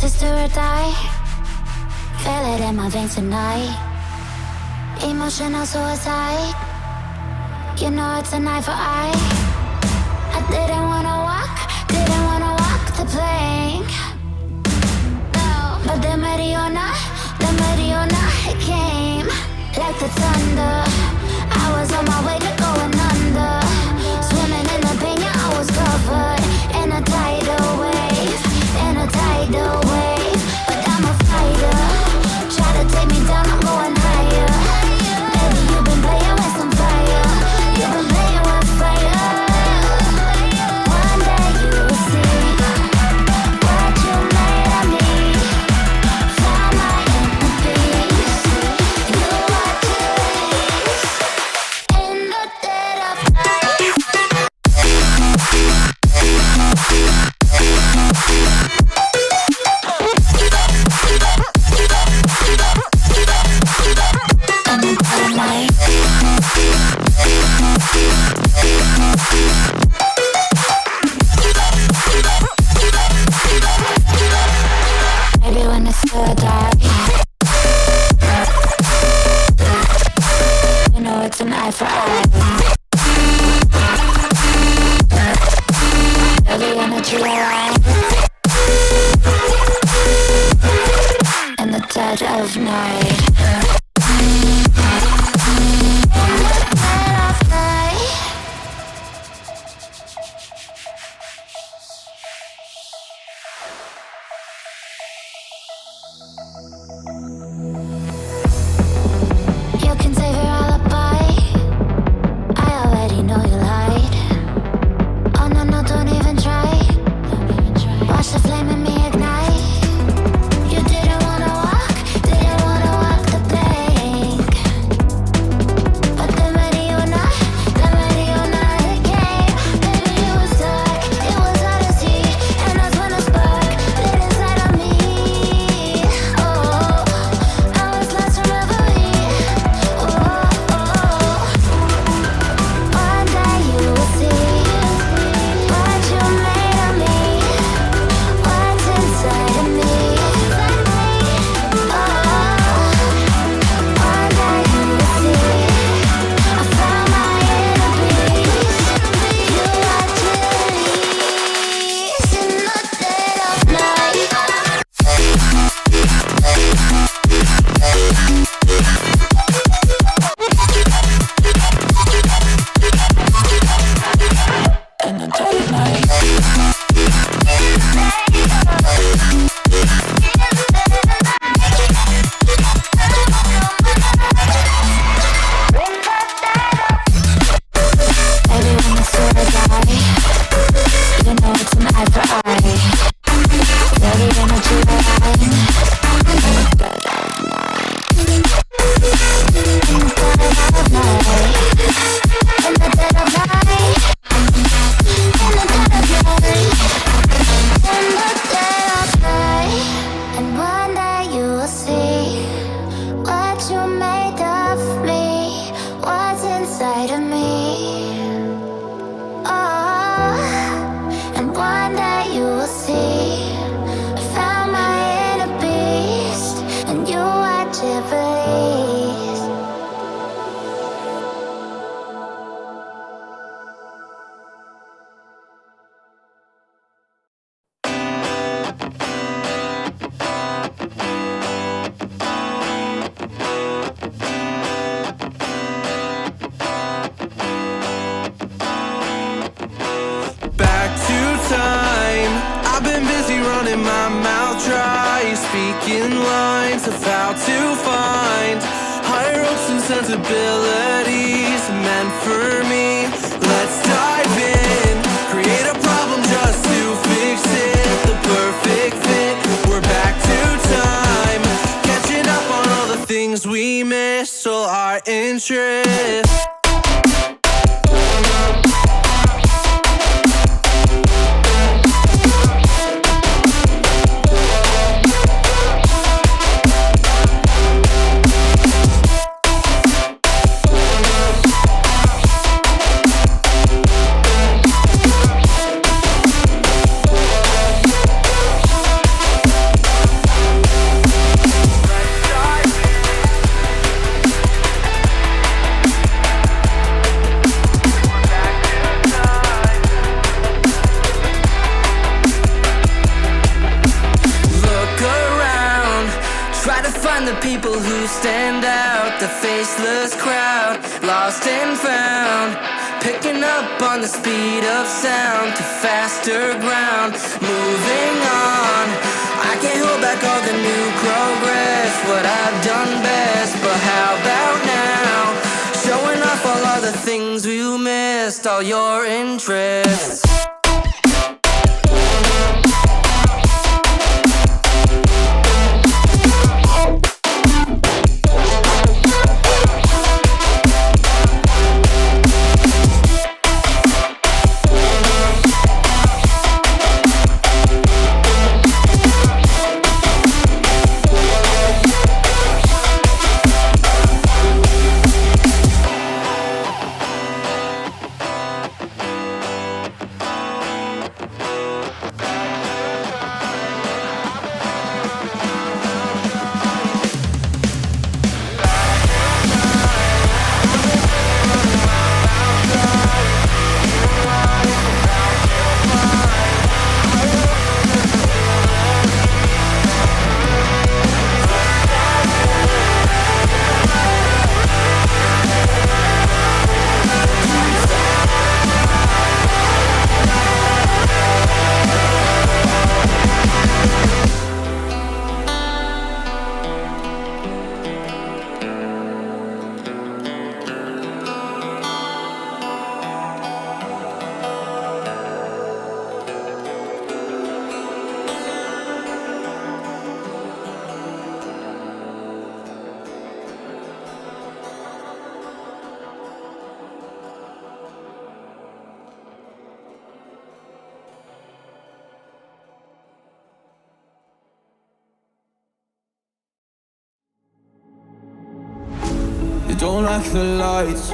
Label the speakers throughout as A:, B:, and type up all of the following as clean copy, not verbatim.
A: is do or die. Feel it in my veins tonight. Emotional suicide. You know it's an eye for eye. I didn't wanna walk the plank. No, but the Mariona, it came like the thunder. I was on my way to going under. Swimming in the pain, yeah, I was covered in a tidal wave, but I'm a fighter. Try to take me down, I'm going higher. Baby, you've been playing with some fire. You've been playing with fire. One day you will see what you made of me. Find my inner peace. You are peace in the dead of night. Maybe when it's still dark, you know it's an eye for eye. Every energy alive in the dead of night. You can save your alibi. I already know you lied. Oh no, no, don't even try. Watch the flame in me ignite. You didn't wanna walk the plank. But the Mariona, it came. Baby, it was dark, it was hard to see. And that's when a spark lit inside of me. Oh, I was lost in reverie. One day you will see what you made of me, what's inside of me. One day you will see I found my inner peace. You are peace in the dead of night. In the dead of night. Baby, when it's still die, you know it's an eye for eye. Feel the energy align in the dead of night. In the dead of night. In the dead of night. In the dead of night. In the dead of night. And one day you will see what you made of me, what's inside of me. Oh, and one day you will see I found my inner beast, and you are Jubilees.
B: Back to time. I've been busy running my mouth dry, speaking lines of how to find higher hopes and sensibilities meant for me. Let's dive in, create a problem just to fix it. The perfect fit. We're back to time, catching up on all the things we missed, all our interests. stand out, the faceless crowd, lost and found, picking up on the speed of sound to faster ground, moving on. I can't hold back all the new progress, what I've done best, but how about now? Showing off all the things we missed, all your interests.
C: Don't like the lights,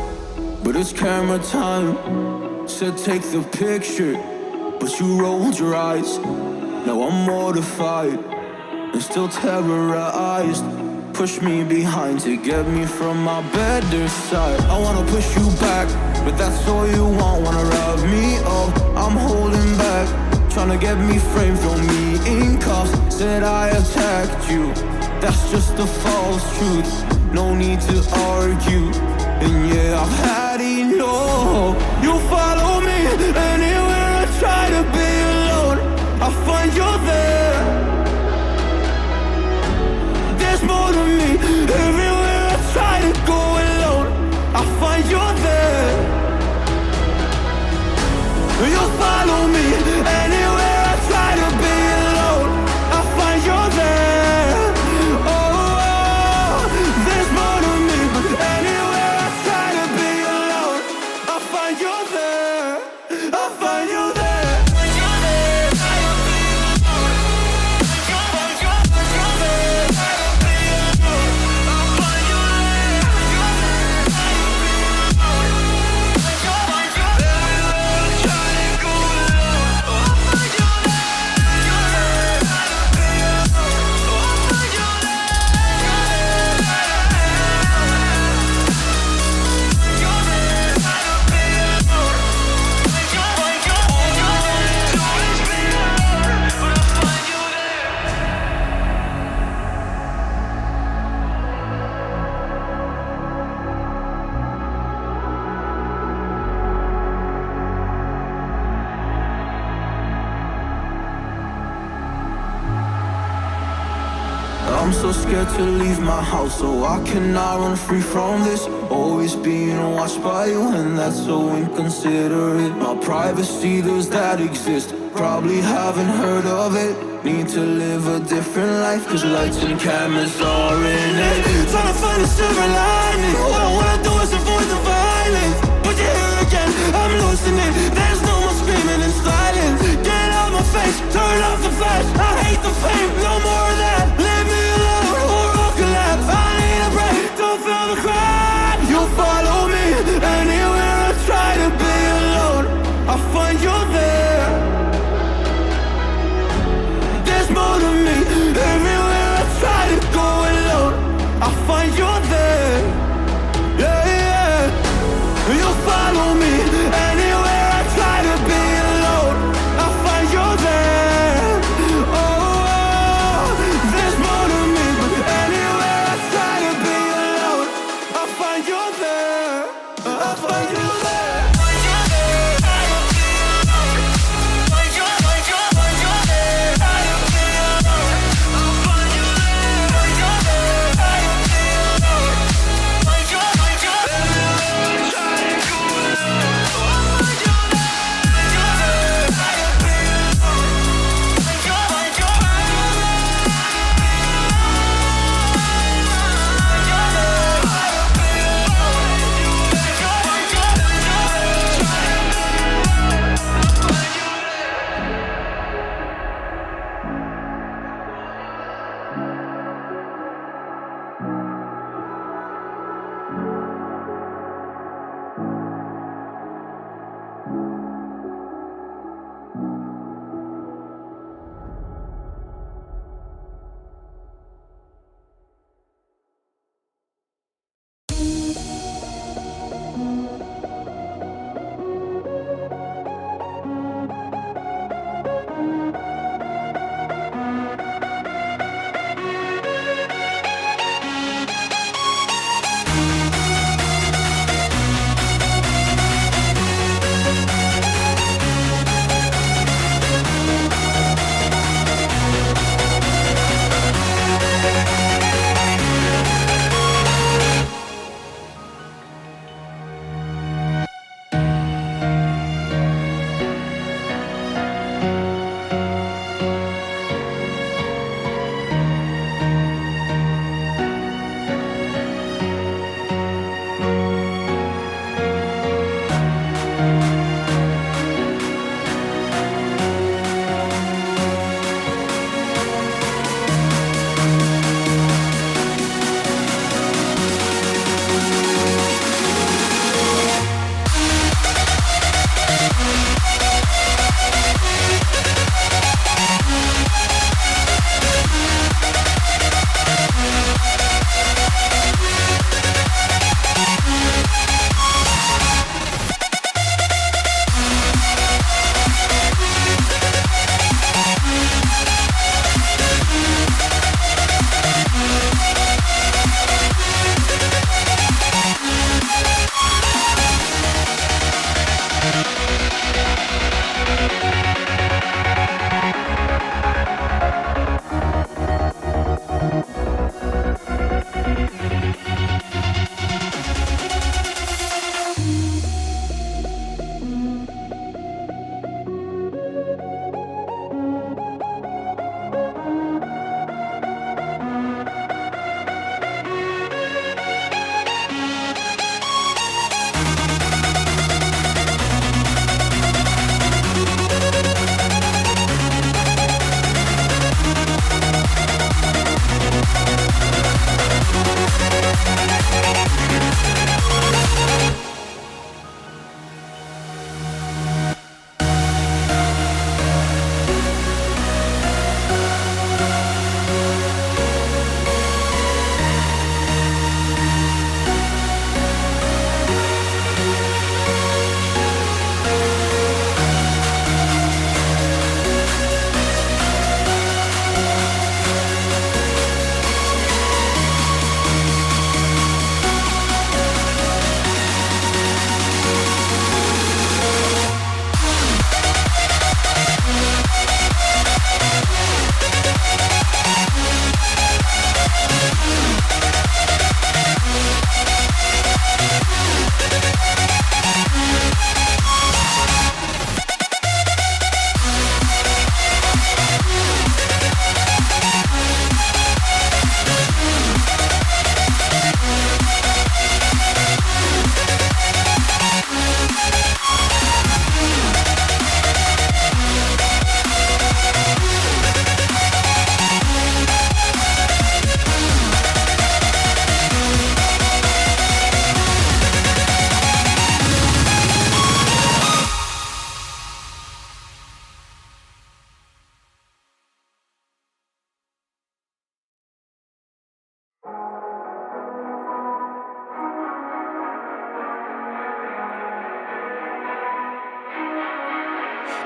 C: but it's camera time. Said take the picture, but you rolled your eyes. Now I'm mortified and still terrorized. Push me behind to get me from my better side. I wanna push you back, but that's all you want. Wanna rub me up, I'm holding back. Tryna get me framed, throw me in cuffs. Said I attacked you, that's just a false truth. No need to argue, and yeah, I've had enough. You follow me anywhere I try to be alone, I find you're there. There's more to me, everywhere I try to go alone, I find you're there. You follow me anywhere I try to be alone, I find you're there. I'm so scared to leave my house, so I cannot run free from this. Always being watched by you, and that's so inconsiderate. My privacy, does that exist? Probably haven't heard of it. Need to live a different life, cause lights and cameras are in it. Trying to find a silver lining, all I wanna do is avoid the violence. But you're here again, I'm losing it. There's no more screaming in silence. Get out my face, turn off the flash. I hate the fame, no more of that. Leave me alone or I'll collapse. I need a break, don't feel the crack. You follow me anywhere I try to be alone, I find you're there. There's more to me, everywhere I try to go alone, I find you're there. Yeah, yeah. You follow me anywhere I try to be alone, I find you're there. Oh,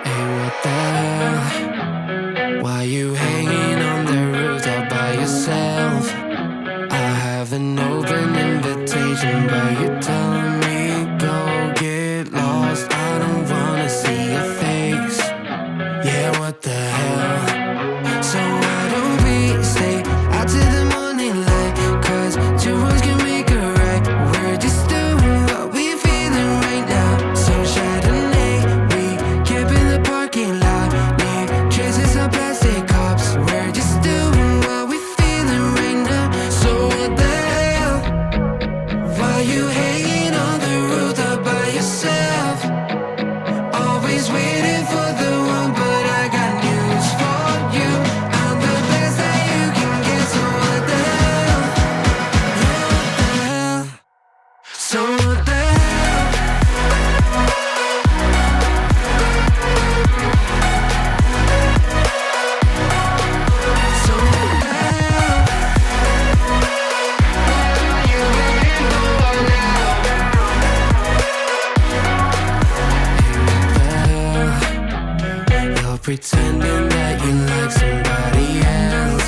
B: Hey, what the hell? Why you hanging on the roof all by yourself? I have an open invitation, but you're telling me go get lost. I don't wanna see your face. Yeah, what the hell? So why don't we stay out till the morning light? 'Cause two wrongs can make a right. We're just doing what we're feeling right now. So Chardonnay, we camp in the parking lot. Leave traces of plastic cups. We're just doing what we're feeling right now. So what the hell? Why you hanging on the roof all by yourself? Always waiting for the one, but I got news for you. I'm the best that you can get, so what the hell? Yeah, what the hell? So what the hell? So what the hell? What are you waiting for now? You're pretending that you like somebody else,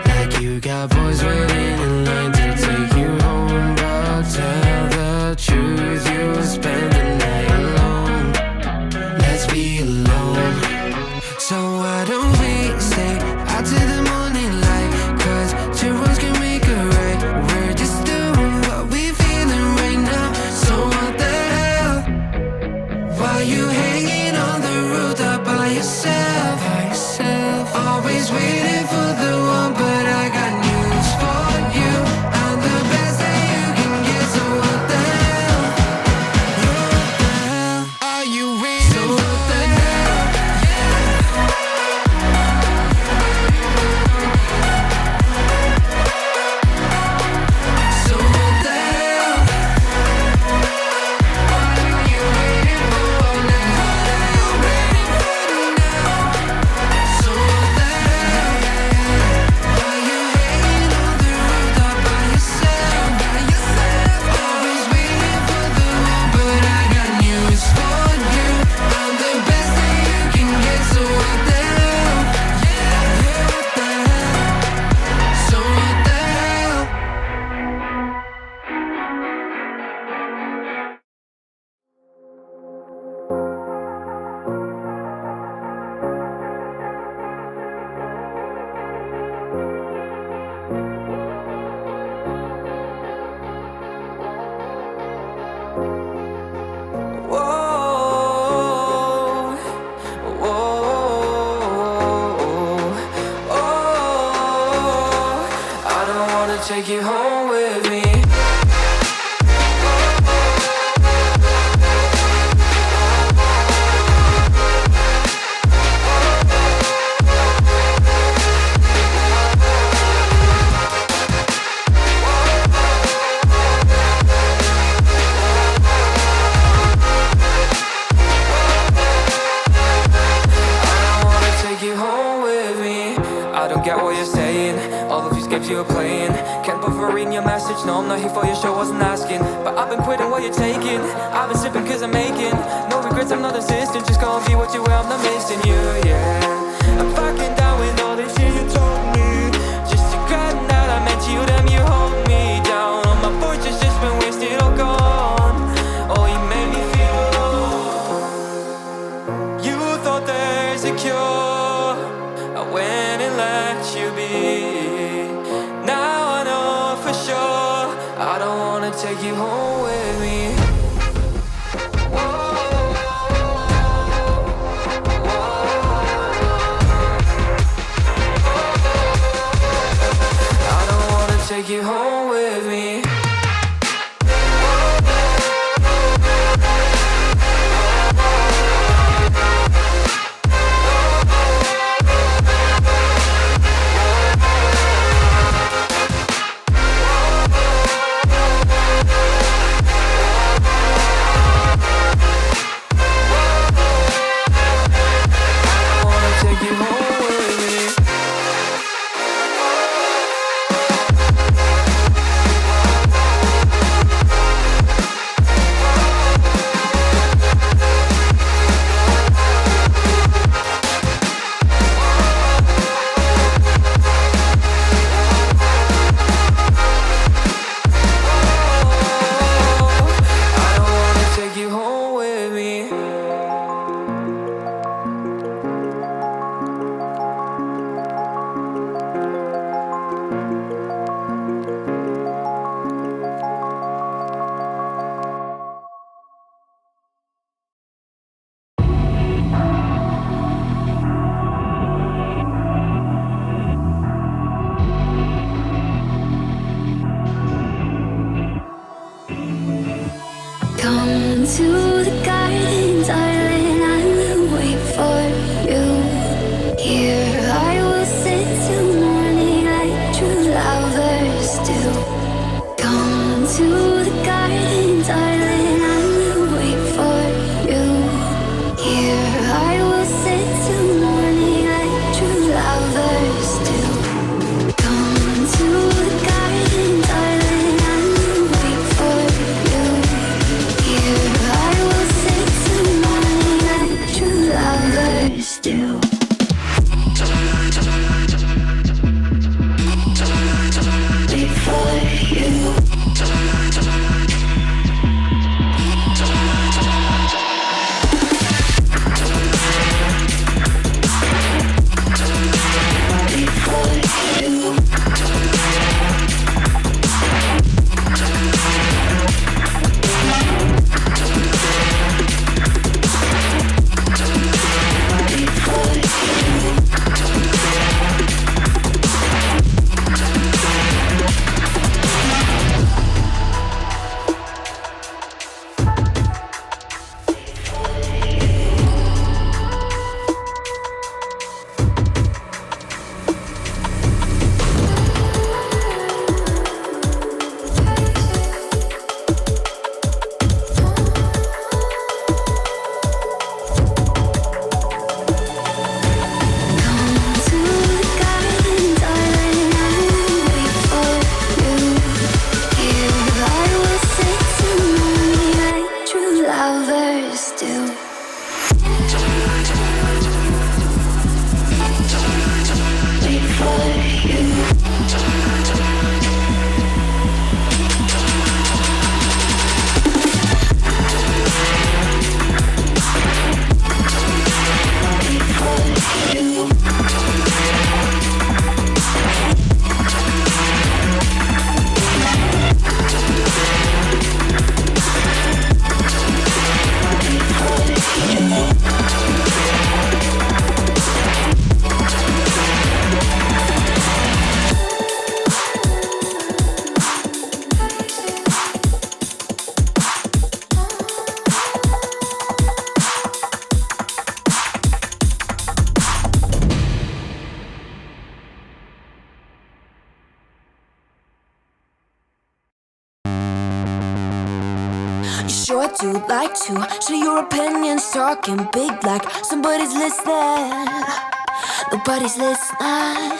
B: like you got boys waiting in line to take you home. But tell the truth, you'll spend the night alone. Let's be alone. So why don't we stay out till the morning light? 'Cause two wrongs can make a right. We're just doing what we're feeling right now. So what the hell? Why you hanging on the roof all by yourself? Always waiting for the one, but I got news for you. I'm the best that you can get, so what the hell? Yeah, what the hell? Are you waiting? So what the hell? So what the hell? What are you waiting for now? So what the hell? Why you hanging on the roof all by yourself? Always waiting for the one, but I got news for you. I'm the best that you can get, so what the hell? Yeah, what the hell? So what the hell? Whoa, whoa, oh, I don't wanna take you home with me. Take you home with me. I don't get what you're saying. All of these games you're playing. Can't bother reading your message. No, I'm not here for your show, wasn't asking. But I've been quitting what you're taking. I've been sipping cause I'm making no regrets, I'm not insistent. Just gonna be what you were, I'm not missing you, yeah. I'm fucking down with all this shit you told me. Just to grab that I met you, damn you hold me down. All my fortune's just been wasted, all gone. Oh, you made me feel alone. You thought there's a cure, I went and let you be. Now I know for sure I don't wanna take you home with me. I don't wanna take you home with me.
A: still. Before you.
D: Sure do like to share your opinions, talking big like somebody's listening. Nobody's listening.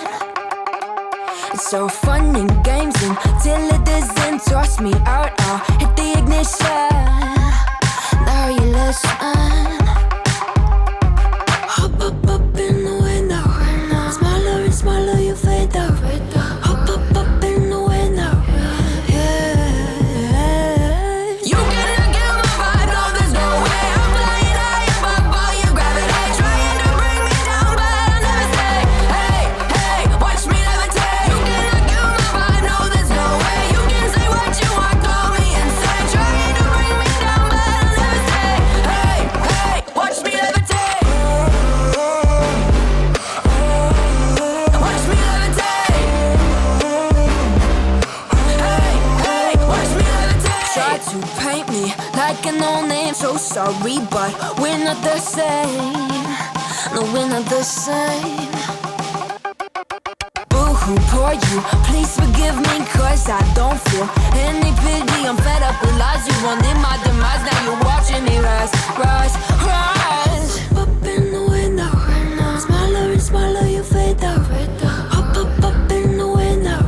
D: It's so fun and games until it doesn't toss me out. I'll hit the ignition. Now you listen. Hop up in the window. Smaller and smaller you fade out. Hop up in the window. So sorry, but we're not the same. No, we're not the same. Boo-hoo, poor you, please forgive me, cause I don't feel any pity. I'm fed up with lies, you wanted my demise. Now you're watching me rise, rise, rise. Up in the window, smaller and smaller you fade out. Up in the window.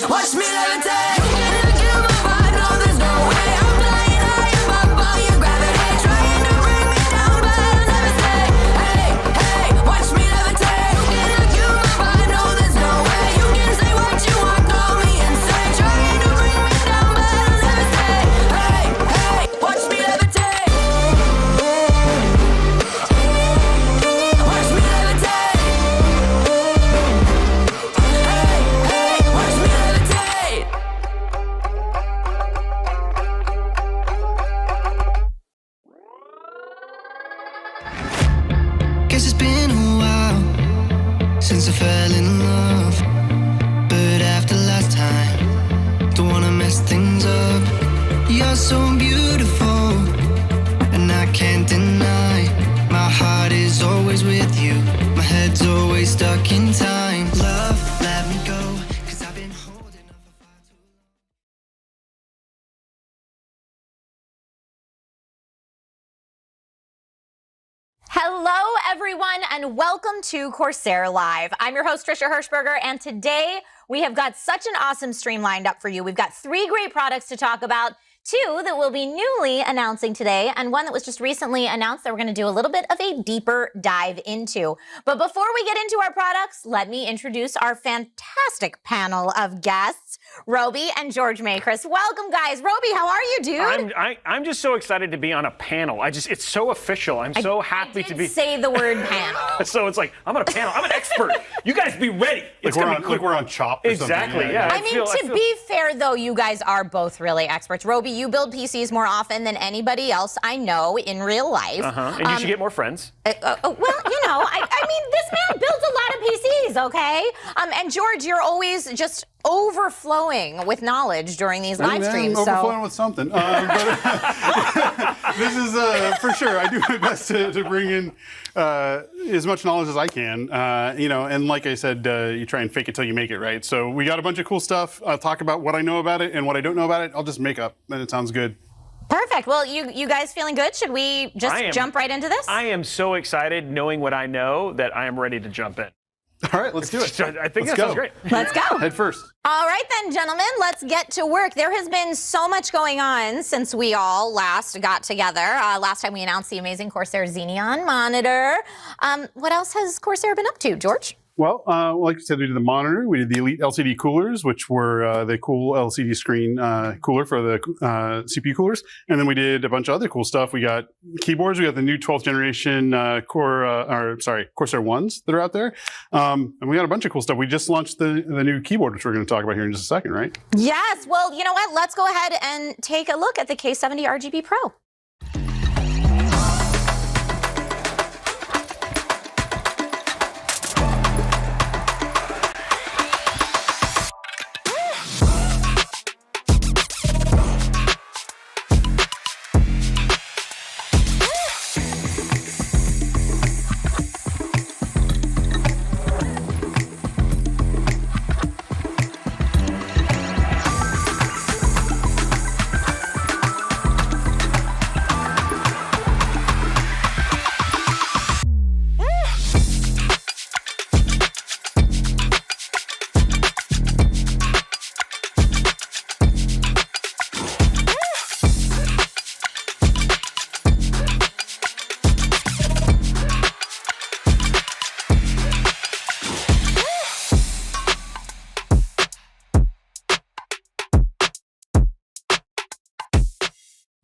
D: Watch me levitate. You cannot kill my vibe, no, there's no way. I'm flying high above all your gravity, trying to bring me down, but I'll never stay. Hey, hey, watch me levitate. You cannot kill my vibe, no, there's no way. You can say what you want, call me insane, trying to bring me down, but I'll never stay. Hey, hey, watch me levitate. Watch me
E: since I fell in love. But after last time, don't wanna mess things up. You're so beautiful, and I can't deny. My heart is always with you, my head's always stuck in time. Love, let me go, 'cause I've been holding on for far too long.
F: Hello, everyone, and welcome to Corsair Live. I'm your host, Trisha Hershberger, and today we have got such an awesome stream lined up for you. We've got 3 great products to talk about, 2 that we'll be newly announcing today, and 1 that was just recently announced that we're going to do a little bit of a deeper dive into. But before we get into our products, let me introduce our fantastic panel of guests, Robey and George Makris. Welcome, guys. Robey, how are you, dude?
G: I'm just so excited to be on a panel. It's so official. I'm so happy to be.
F: Say the word panel.
G: So it's like, I'm on a panel. I'm an expert. You guys be ready.
H: Like we're on Chop or
G: exactly,
H: something.
G: Yeah.
F: I mean, to be fair, though, you guys are both really experts. Robey, you build PCs more often than anybody else I know in real life.
G: And you should get more friends.
F: Well, you know, I mean, this man builds a lot of PCs, okay? And George, you're always just overflowing with knowledge during these live streams.
H: I'm overflowing with something. But this is for sure. I do my best to bring in as much knowledge as I can. You know, and like I said, you try and fake it till you make it, right? So we got a bunch of cool stuff. I'll talk about what I know about it, and what I don't know about it, I'll just make up, and it sounds good.
F: Perfect. Well, you guys feeling good? Should we just jump right into this?
G: I am so excited knowing what I know that I am ready to jump in.
H: All right, let's do it.
G: I think that sounds great.
F: Let's go.
H: Head first.
F: All right then, gentlemen, let's get to work. There has been so much going on since we all last got together. Last time we announced the amazing Corsair Xeneon monitor. What else has Corsair been up to, George?
H: Well, like I said, we did the monitor. We did the Elite LCD coolers, which were the cool LCD screen cooler for the CPU coolers. And then we did a bunch of other cool stuff. We got keyboards. We got the new 12th generation Corsair ones that are out there. And we got a bunch of cool stuff. We just launched the new keyboard, which we're going to talk about here in just a second, right?
F: Yes. Well, you know what? Let's go ahead and take a look at the K70 RGB Pro.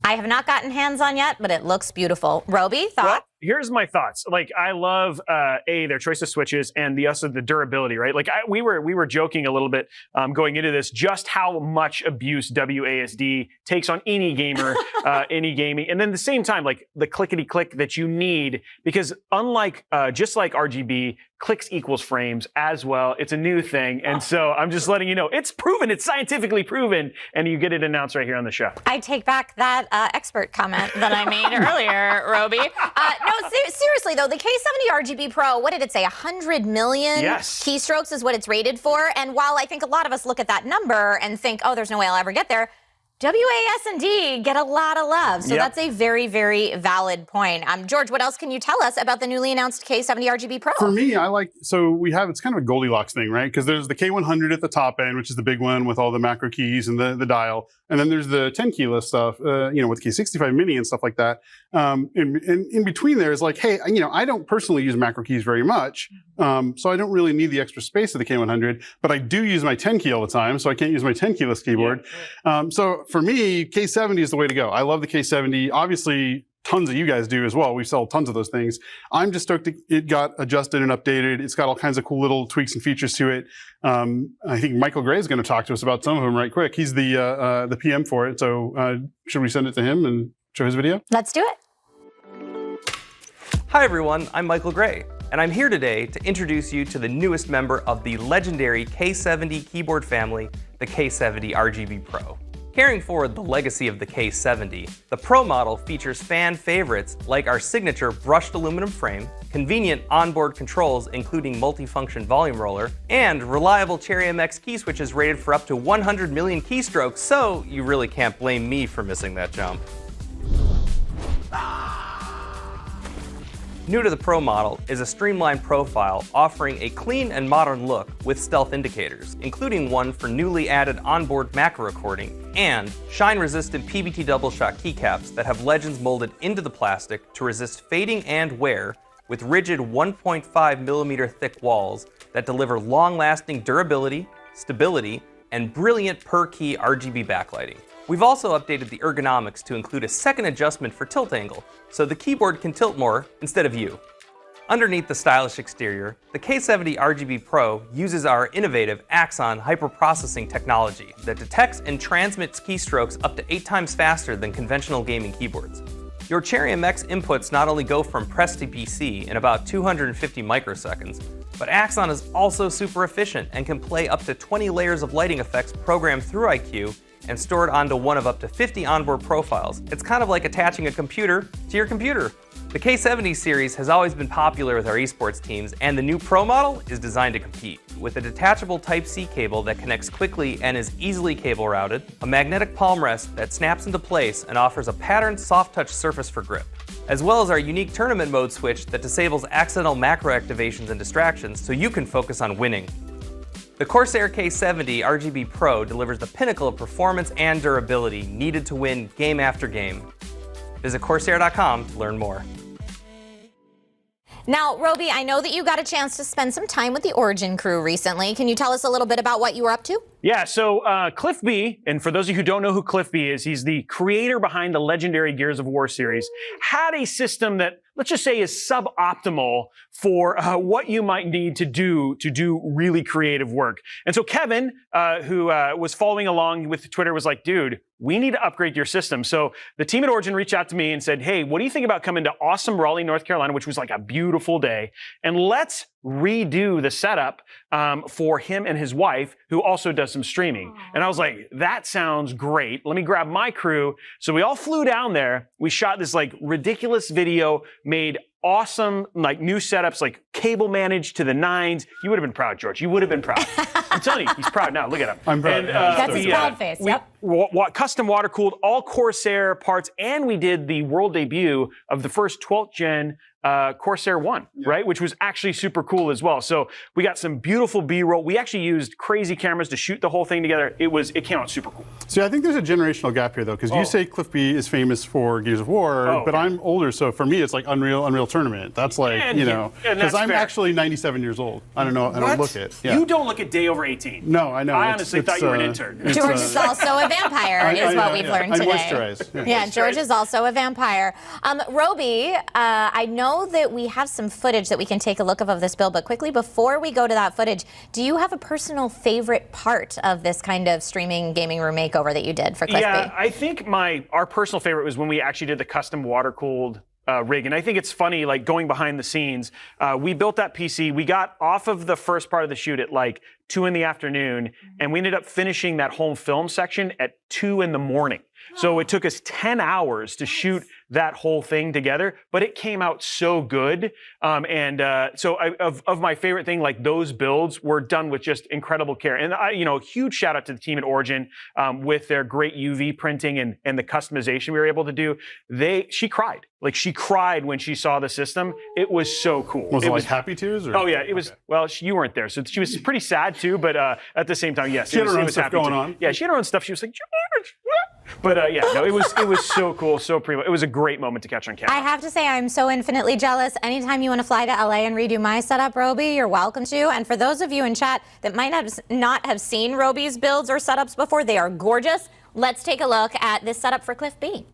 F: I have not gotten hands on yet, but it looks beautiful. Robey, thoughts?
G: Well, here's my thoughts. Like, I love their choice of switches and also the durability, right? Like, we were joking a little bit going into this, just how much abuse WASD takes on any gamer, any gaming, and then at the same time, like the clickety click that you need, because unlike just like RGB, clicks equals frames as well. It's a new thing, and so I'm just letting you know it's proven, it's scientifically proven, and you get it announced right here on the show.
F: I take back that expert comment that I made earlier, Robey. No, seriously though, the K70 RGB Pro, what did it say? 100 million keystrokes is what it's rated for. And while I think a lot of us look at that number and think, oh, there's no way I'll ever get there, WAS&D get a lot of love. So that's a very, very valid point. George, what else can you tell us about the newly announced K70 RGB Pro?
H: For me, it's kind of a Goldilocks thing, right? Because there's the K100 at the top end, which is the big one with all the macro keys and the dial. And then there's the 10 keyless stuff, with K65 mini and stuff like that. And in between there is like, hey, I don't personally use macro keys very much. So I don't really need the extra space of the K100, but I do use my 10 key all the time. So I can't use my 10 keyless keyboard. So for me, K70 is the way to go. I love the K70. Obviously, tons of you guys do as well. We sell tons of those things. I'm just stoked it got adjusted and updated. It's got all kinds of cool little tweaks and features to it. I think Michael Gray is going to talk to us about some of them right quick. He's the PM for it. So should we send it to him and show his video?
F: Let's do it.
I: Hi everyone, I'm Michael Gray. and I'm here today to introduce you to the newest member of the legendary K70 keyboard family, the K70 RGB Pro. Carrying forward the legacy of the K70, the Pro model features fan favorites like our signature brushed aluminum frame, convenient onboard controls including multifunction volume roller, and reliable Cherry MX key switches rated for up to 100 million keystrokes, so you really can't blame me for missing that jump. New to the Pro model is a streamlined profile offering a clean and modern look with stealth indicators, including one for newly added onboard macro recording and shine-resistant PBT double shot keycaps that have legends molded into the plastic to resist fading and wear with rigid 1.5mm thick walls that deliver long-lasting durability, stability, and brilliant per-key RGB backlighting. We've also updated the ergonomics to include a second adjustment for tilt angle, so the keyboard can tilt more instead of you. Underneath the stylish exterior, the K70 RGB Pro uses our innovative Axon hyperprocessing technology that detects and transmits keystrokes up to 8 times faster than conventional gaming keyboards. Your Cherry MX inputs not only go from press to PC in about 250 microseconds, but Axon is also super efficient and can play up to 20 layers of lighting effects programmed through iCUE and stored onto one of up to 50 onboard profiles. It's kind of like attaching a computer to your computer. The K70 series has always been popular with our esports teams, and the new Pro model is designed to compete. With a detachable Type-C cable that connects quickly and is easily cable routed, a magnetic palm rest that snaps into place and offers a patterned soft-touch surface for grip, as well as our unique tournament mode switch that disables accidental macro activations and distractions so you can focus on winning. The CORSAIR K70 RGB Pro delivers the pinnacle of performance and durability needed to win game after game. Visit Corsair.com to learn more.
F: Now, Robey, I know that you got a chance to spend some time with the Origin crew recently. Can you tell us a little bit about what you were up to?
G: Yeah, so Cliff B, and for those of you who don't know who Cliff B is, he's the creator behind the legendary Gears of War series, had a system that, let's just say, is suboptimal for what you might need to do really creative work. And so Kevin, who was following along with Twitter, was like, dude, we need to upgrade your system. So the team at Origin reached out to me and said, hey, what do you think about coming to awesome Raleigh, North Carolina, which was like a beautiful day, and let's redo the setup for him and his wife, who also does some streaming. And I was like, that sounds great. Let me grab my crew. So we all flew down there. We shot this like ridiculous video, made awesome like new setups, like cable managed to the nines. You would have been proud, George. You would have been proud. I'm telling you, he's proud now. Look at him.
H: I'm proud.
F: That's his proud face. Yep.
G: Custom water cooled, all Corsair parts, and we did the world debut of the first 12th gen Corsair 1, right? Which was actually super cool as well. So we got some beautiful B-roll. We actually used crazy cameras to shoot the whole thing together. It came out super cool.
H: So I think there's a generational gap here though, because you say Cliff B is famous for Gears of War, but I'm older, so for me it's like Unreal Tournament. That's like, because I'm actually 97 years old. I don't know, I don't look it. Yeah.
G: You don't look a day over 18.
H: No, I know.
G: I honestly thought you were an intern.
F: George is also a vampire, is what we've learned today.
H: I moisturize.
F: Yeah, George is also a vampire. Robey, I know that we have some footage that we can take a look of this build, but quickly before we go to that footage, do you have a personal favorite part of this kind of streaming gaming room makeover that you did for Cliff B?
G: Yeah, I think our personal favorite was when we actually did the custom water-cooled rig. And I think it's funny, like going behind the scenes, we built that PC, we got off of the first part of the shoot at like 2 in the afternoon, and we ended up finishing that home film section at 2 in the morning. So it took us 10 hours to shoot that whole thing together, but it came out so good. So of my favorite thing, like those builds were done with just incredible care. And huge shout out to the team at Origin with their great UV printing and the customization we were able to do. She cried. Like she cried when she saw the system. It was so cool.
H: Was it like happy tears? Or?
G: Oh yeah, it was. Okay. Well, you weren't there, so she was pretty sad too. But at the same time, yes,
H: she had her own stuff going on.
G: Yeah, she had her own stuff. She was like, George, what? But it was so cool, so primo. It was a great moment to catch on camera.
F: I have to say, I'm so infinitely jealous. Anytime you want to fly to LA and redo my setup, Robey, you're welcome to. And for those of you in chat that might not have seen Robey's builds or setups before, they are gorgeous. Let's take a look at this setup for Cliff B.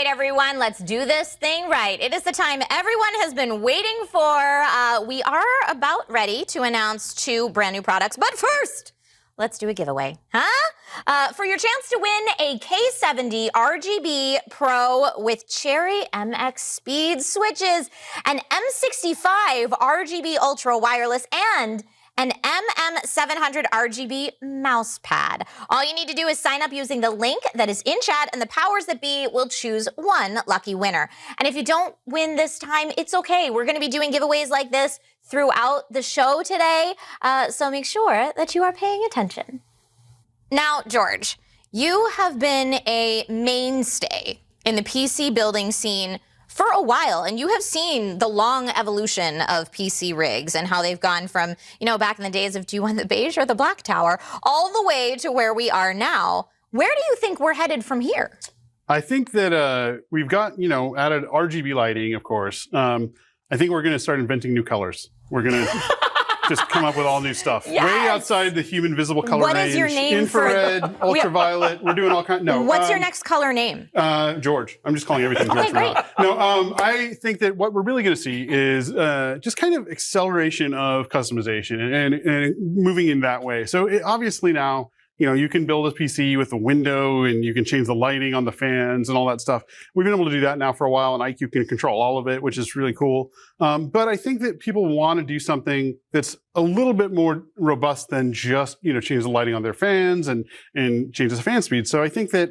F: everyone, let's do this thing right. It is the time everyone has been waiting for. We are about ready to announce 2 brand new products, but first, let's do a giveaway, huh? For your chance to win a K70 RGB Pro with Cherry MX speed switches, an M65 RGB Ultra wireless, and an MM700 RGB mouse pad. All you need to do is sign up using the link that is in chat, and the powers that be will choose one lucky winner. And if you don't win this time, it's okay. We're gonna be doing giveaways like this throughout the show today, so make sure that you are paying attention. Now, George, you have been a mainstay in the PC building scene for a while, and you have seen the long evolution of PC rigs and how they've gone from, back in the days of do you want the beige or the black tower, all the way to where we are now. Where do you think we're headed from here?
H: I think that we've got, added RGB lighting, of course. I think we're going to start inventing new colors. We're going to just come up with all new stuff.
F: Yes.
H: Way outside the human visible color range.
F: What is your name
H: Infrared, ultraviolet. We're doing all kinds. No.
F: What's your next color name?
H: George. I'm just calling everything George for now. No, I think that what we're really going to see is just kind of acceleration of customization and moving in that way. So obviously now, you can build a PC with a window and you can change the lighting on the fans and all that stuff. We've been able to do that now for a while, and IQ can control all of it, which is really cool. But I think that people want to do something that's a little bit more robust than just, change the lighting on their fans and change the fan speed. So I think that,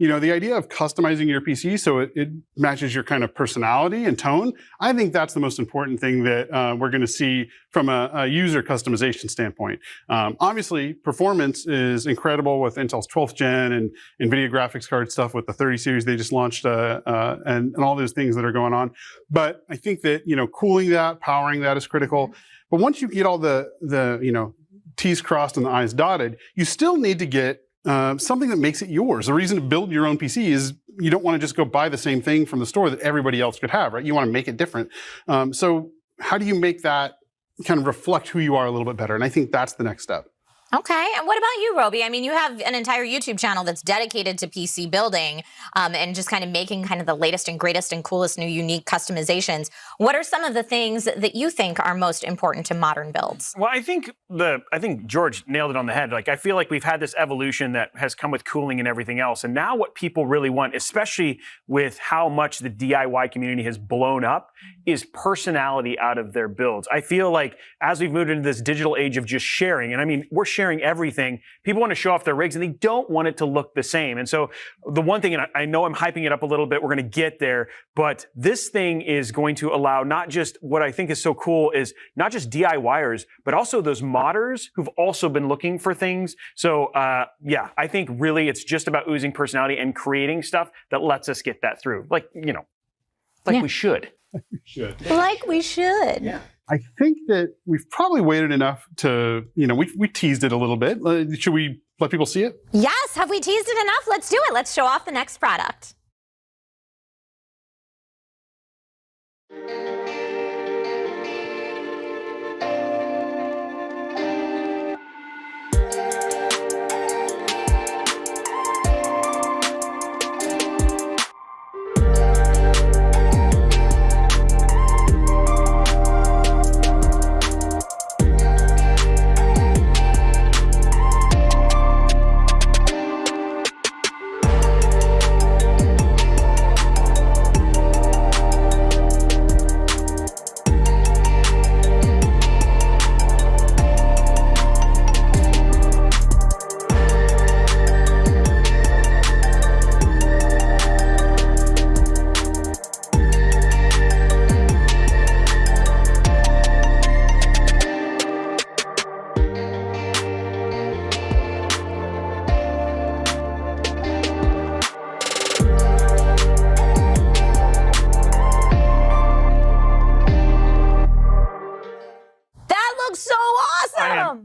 H: the idea of customizing your PC so it matches your kind of personality and tone, I think that's the most important thing that we're going to see from a user customization standpoint. Obviously, performance is incredible with Intel's 12th gen and NVIDIA graphics card stuff with the 30 series they just launched and all those things that are going on. But I think that, cooling that, powering that is critical. But once you get all the T's crossed and the I's dotted, you still need to get something that makes it yours. The reason to build your own PC is you don't want to just go buy the same thing from the store that everybody else could have, right? You want to make it different. So how do you make that kind of reflect who you are a little bit better? And I think that's the next step.
F: Okay, and what about you, Roby? I mean, you have an entire YouTube channel that's dedicated to PC building and just kind of making kind of the latest and greatest and coolest new unique customizations. What are some of the things that you think are most important to modern builds?
G: Well, I think George nailed it on the head. Like, I feel like we've had this evolution that has come with cooling and everything else. And now what people really want, especially with how much the DIY community has blown up, is personality out of their builds. I feel like as we've moved into this digital age of just sharing, and I mean, we're sharing everything, people want to show off their rigs and they don't want it to look the same. And so the one thing, and I know I'm hyping it up a little bit, we're going to get there, but this thing is going to allow not just, what I think is so cool is not just DIYers, but also those modders who've also been looking for things. So yeah, I think really it's just about oozing personality and creating stuff that lets us get that through. Like, we should.
H: We should.
F: Like we should.
H: Yeah. I think that we've probably waited enough to, we teased it a little bit. Should we let people see it?
F: Yes. Have we teased it enough? Let's do it. Let's show off the next product.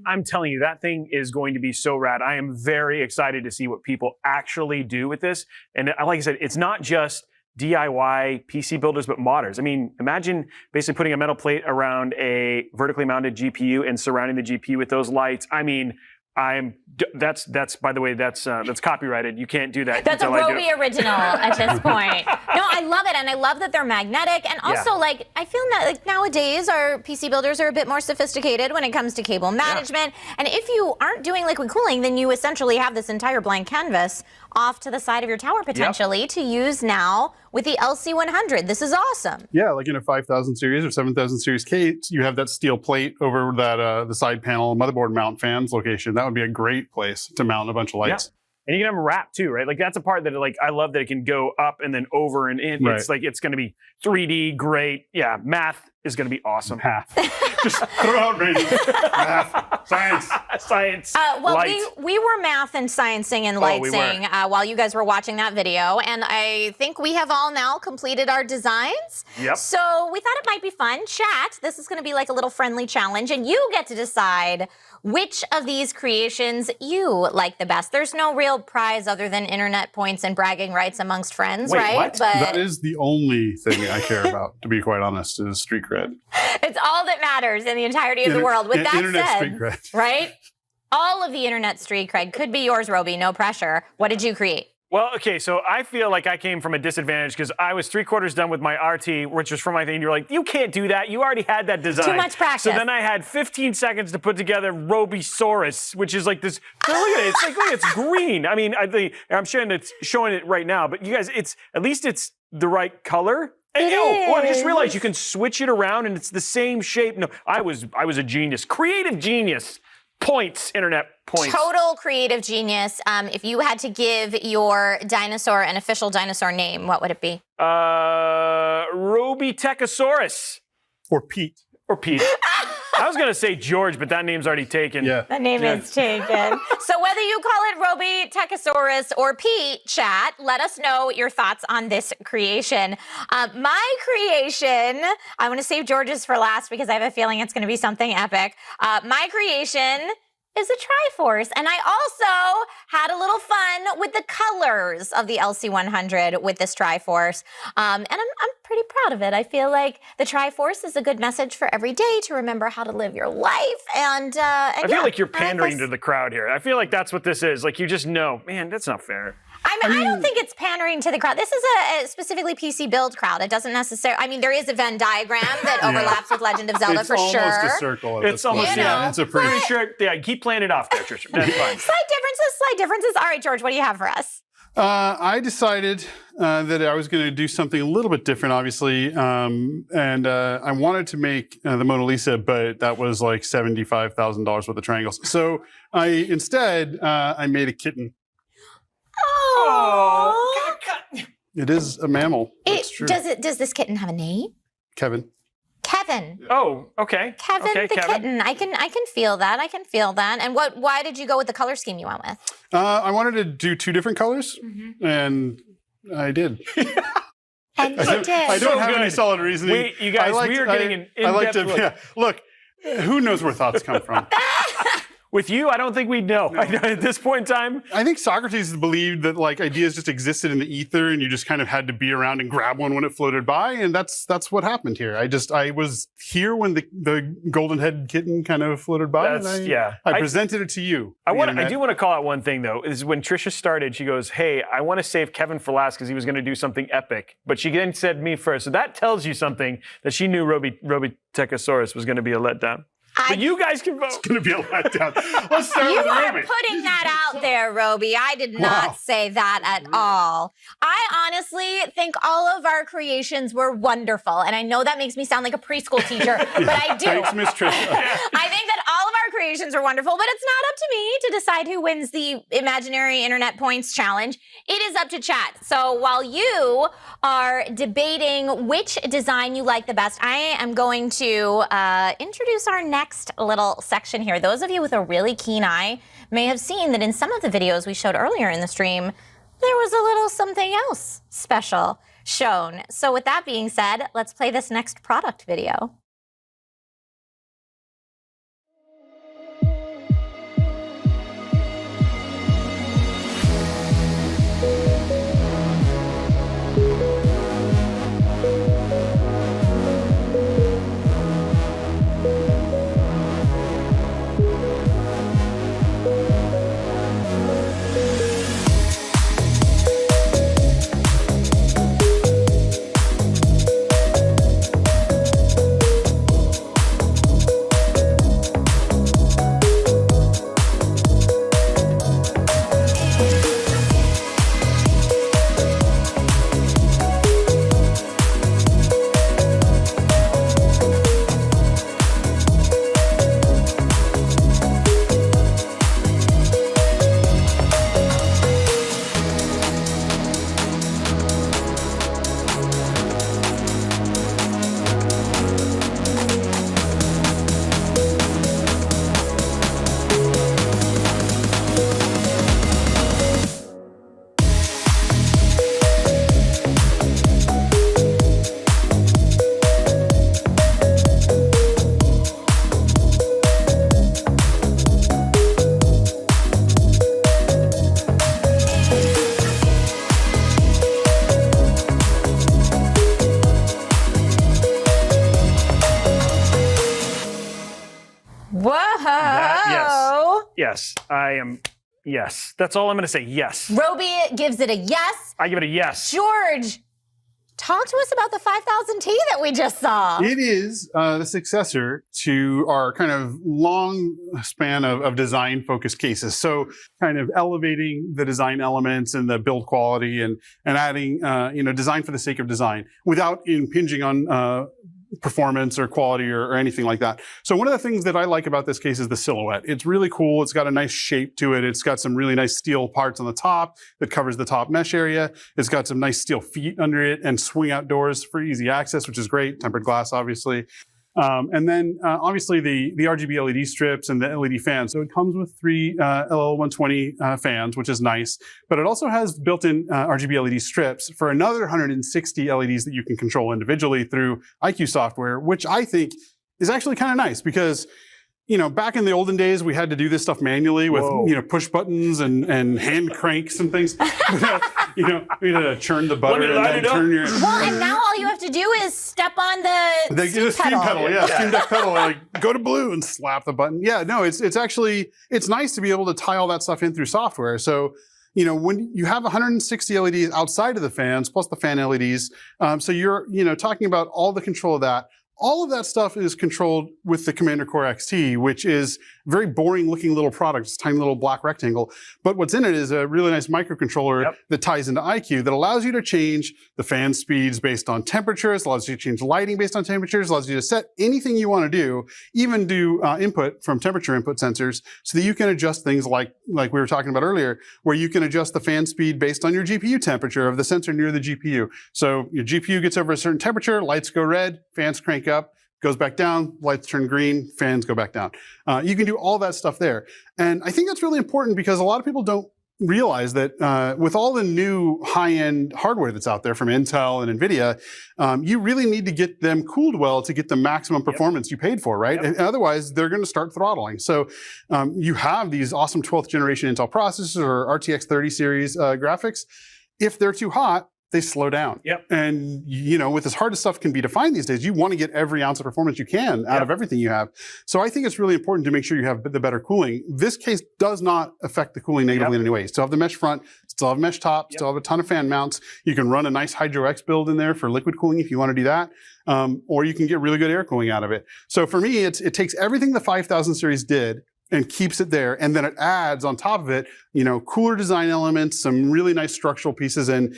G: I'm telling you, that thing is going to be so rad. I am very excited to see what people actually do with this. And like I said, it's not just DIY PC builders, but modders. I mean, imagine basically putting a metal plate around a vertically mounted GPU and surrounding the GPU with those lights. I mean, That's by the way, that's copyrighted. You can't do that.
F: That's a
G: until I do
F: Robey
G: it.
F: original at this point. No, I love it, and I love that they're magnetic. And also, like, I feel that like nowadays our PC builders are a bit more sophisticated when it comes to cable management. And if you aren't doing liquid cooling, then you essentially have this entire blank canvas off to the side of your tower potentially to use now with the LC100. This is awesome.
H: Yeah, like in a 5000 series or 7000 series case, you have that steel plate over that the side panel motherboard mount fans location. That would be a great place to mount a bunch of lights.
G: Yeah. And you can have them wrapped too, right? Like that's a part that like I love that it can go up and then over and in.
H: Right.
G: It's like it's going to be 3D, great. Yeah, math is going to be awesome.
H: Math. Just throw out ratings. Math. Science.
G: Science.
F: Well,
G: light.
F: we were math and sciencing and lightsing while you guys were watching that video, and I think we have all now completed our designs.
G: Yep.
F: So we thought it might be fun. Chat, this is going to be like a little friendly challenge, and you get to decide which of these creations you like the best. There's no real prize other than internet points and bragging rights amongst friends,
G: Wait,
F: right?
G: what?
F: But
H: That is the only thing I care about, to be quite honest, is street cred.
F: it's all that matters in the entirety of the world. With that
H: Internet
F: said,
H: street cred.
F: right? All of the internet street cred could be yours, Robey. No pressure. What did you create?
G: Well, okay, so I feel like I came from a disadvantage because I was 3/4 done with my RT, which was from my thing. You're like, you can't do that. You already had that design.
F: Too much practice.
G: So then I had 15 seconds to put together Robeysaurus, which is like this. Look at it. It's like, look, it's green. I mean, I'm showing it right now, but you guys, at least it's the right color. And, I just realized you can switch it around and it's the same shape. No, I was a genius, creative genius. Points, internet points.
F: Total creative genius. If you had to give your dinosaur an official dinosaur name, what would it be?
G: Robeytechosaurus.
H: Or Pete.
G: Or Pete. I was going to say George, but that name's already taken.
H: Yeah.
F: The name is taken. So whether you call it Robeytechosaurus or Pete, chat, let us know your thoughts on this creation. My creation, I want to save George's for last because I have a feeling it's going to be something epic. My creation is a Triforce. And I also had a little fun with the colors of the LC100 with this Triforce. And I'm pretty proud of it. I feel like the Triforce is a good message for every day to remember how to live your life. And
G: I feel like you're pandering to the crowd here. I feel like that's what this is. Like you just know, man, that's not fair.
F: I don't think it's pandering to the crowd. This is a specifically PC build crowd. It doesn't necessarily, I mean, there is a Venn diagram that overlaps with Legend of Zelda for sure.
H: It's almost a circle. At
G: It's
H: this point.
G: almost,
H: yeah. It's a pretty
G: sure. Yeah, keep playing it off there, Trisha. That's fine.
F: Slight differences. All right, George, what do you have for us?
H: I decided that I was going to do something a little bit different, obviously, and I wanted to make the Mona Lisa, but that was like $75,000 worth of triangles. So instead I made a kitten.
F: Oh,
H: It is a mammal. That's true.
F: Does this kitten have a name?
H: Kevin.
F: Kevin.
G: Oh, okay.
F: Kevin
G: okay,
F: the kitten. I can feel that. I can feel that. And why did you go with the color scheme you went with?
H: I wanted to do 2 different colors, and I did.
F: And you did.
H: I don't
G: So
H: have any
G: good.
H: solid reasoning.
G: Wait, you guys, we are getting an in-depth look.
H: Yeah, look, who knows where thoughts come from?
G: With you, I don't think we'd know. At this point in time.
H: I think Socrates believed that like ideas just existed in the ether, and you just kind of had to be around and grab one when it floated by, and that's what happened here. I was here when the golden head kitten kind of floated by. I presented it to you.
G: I do want to call out one thing though. Is when Trisha started, she goes, "Hey, I want to save Kevin for last because he was going to do something epic," but she then said me first. So that tells you something that she knew Robeytechosaurus was going to be a letdown. But you guys can vote.
H: It's going to be a letdown. Let's start
F: You
H: with
F: are
H: Robey.
F: putting that out there, Robey. I did not say that at all. I honestly think all of our creations were wonderful. And I know that makes me sound like a preschool teacher, but I do.
H: Thanks, Miss Trisha.
F: I think that all of our creations are wonderful, but it's not up to me to decide who wins the imaginary internet points challenge. It is up to chat. So while you are debating which design you like the best, I am going to introduce our next little section here. Those of you with a really keen eye may have seen that in some of the videos we showed earlier in the stream, there was a little something else special shown. So with that being said, let's play this next product video.
G: Yes, I am. Yes, that's all I'm going to say. Yes.
F: Roby gives it a yes.
G: I give it a yes.
F: George, talk to us about the 5000T that we just saw.
H: It is the successor to our kind of long span of design-focused cases. So kind of elevating the design elements and the build quality and adding, design for the sake of design without impinging on performance or quality or anything like that. So one of the things that I like about this case is the silhouette. It's really cool. It's got a nice shape to it. It's got some really nice steel parts on the top that covers the top mesh area. It's got some nice steel feet under it and swing out doors for easy access, which is great. Tempered glass, obviously. And then obviously the RGB LED strips and the LED fans. So it comes with 3 LL120 fans, which is nice, but it also has built-in RGB LED strips for another 160 LEDs that you can control individually through IQ software, which I think is actually kind of nice because back in the olden days, we had to do this stuff manually with, push buttons and hand cranks and things. We had to churn the butter and then turn your...
F: Well, and now all you have to do is step on the steam pedal.
H: Yeah, steam deck pedal, like go to blue and slap the button. Yeah, no, it's actually, it's nice to be able to tie all that stuff in through software. So, when you have 160 LEDs outside of the fans, plus the fan LEDs, so you're, talking about all the control of that. All of that stuff is controlled with the Commander Core XT, which is a very boring looking little product. It's a tiny little black rectangle. But what's in it is a really nice microcontroller that ties into IQ that allows you to change the fan speeds based on temperatures, allows you to change lighting based on temperatures, allows you to set anything you want to do, even do input from temperature input sensors so that you can adjust things like we were talking about earlier, where you can adjust the fan speed based on your GPU temperature of the sensor near the GPU. So your GPU gets over a certain temperature, lights go red, fans crank up, goes back down, lights turn green, fans go back down. You can do all that stuff there. And I think that's really important because a lot of people don't realize that with all the new high-end hardware that's out there from Intel and NVIDIA, you really need to get them cooled well to get the maximum performance you paid for, right? And otherwise, they're going to start throttling. So you have these awesome 12th generation Intel processors or RTX 30 series graphics. If they're too hot, they slow down. And with as hard as stuff can be defined these days, you want to get every ounce of performance you can out of everything you have. So I think it's really important to make sure you have the better cooling. This case does not affect the cooling negatively in any way. You still have the mesh front, still have mesh top, still have a ton of fan mounts. You can run a nice Hydro X build in there for liquid cooling if you want to do that. Or you can get really good air cooling out of it. So for me, it takes everything the 5000 series did and keeps it there. And then it adds on top of it, cooler design elements, some really nice structural pieces, and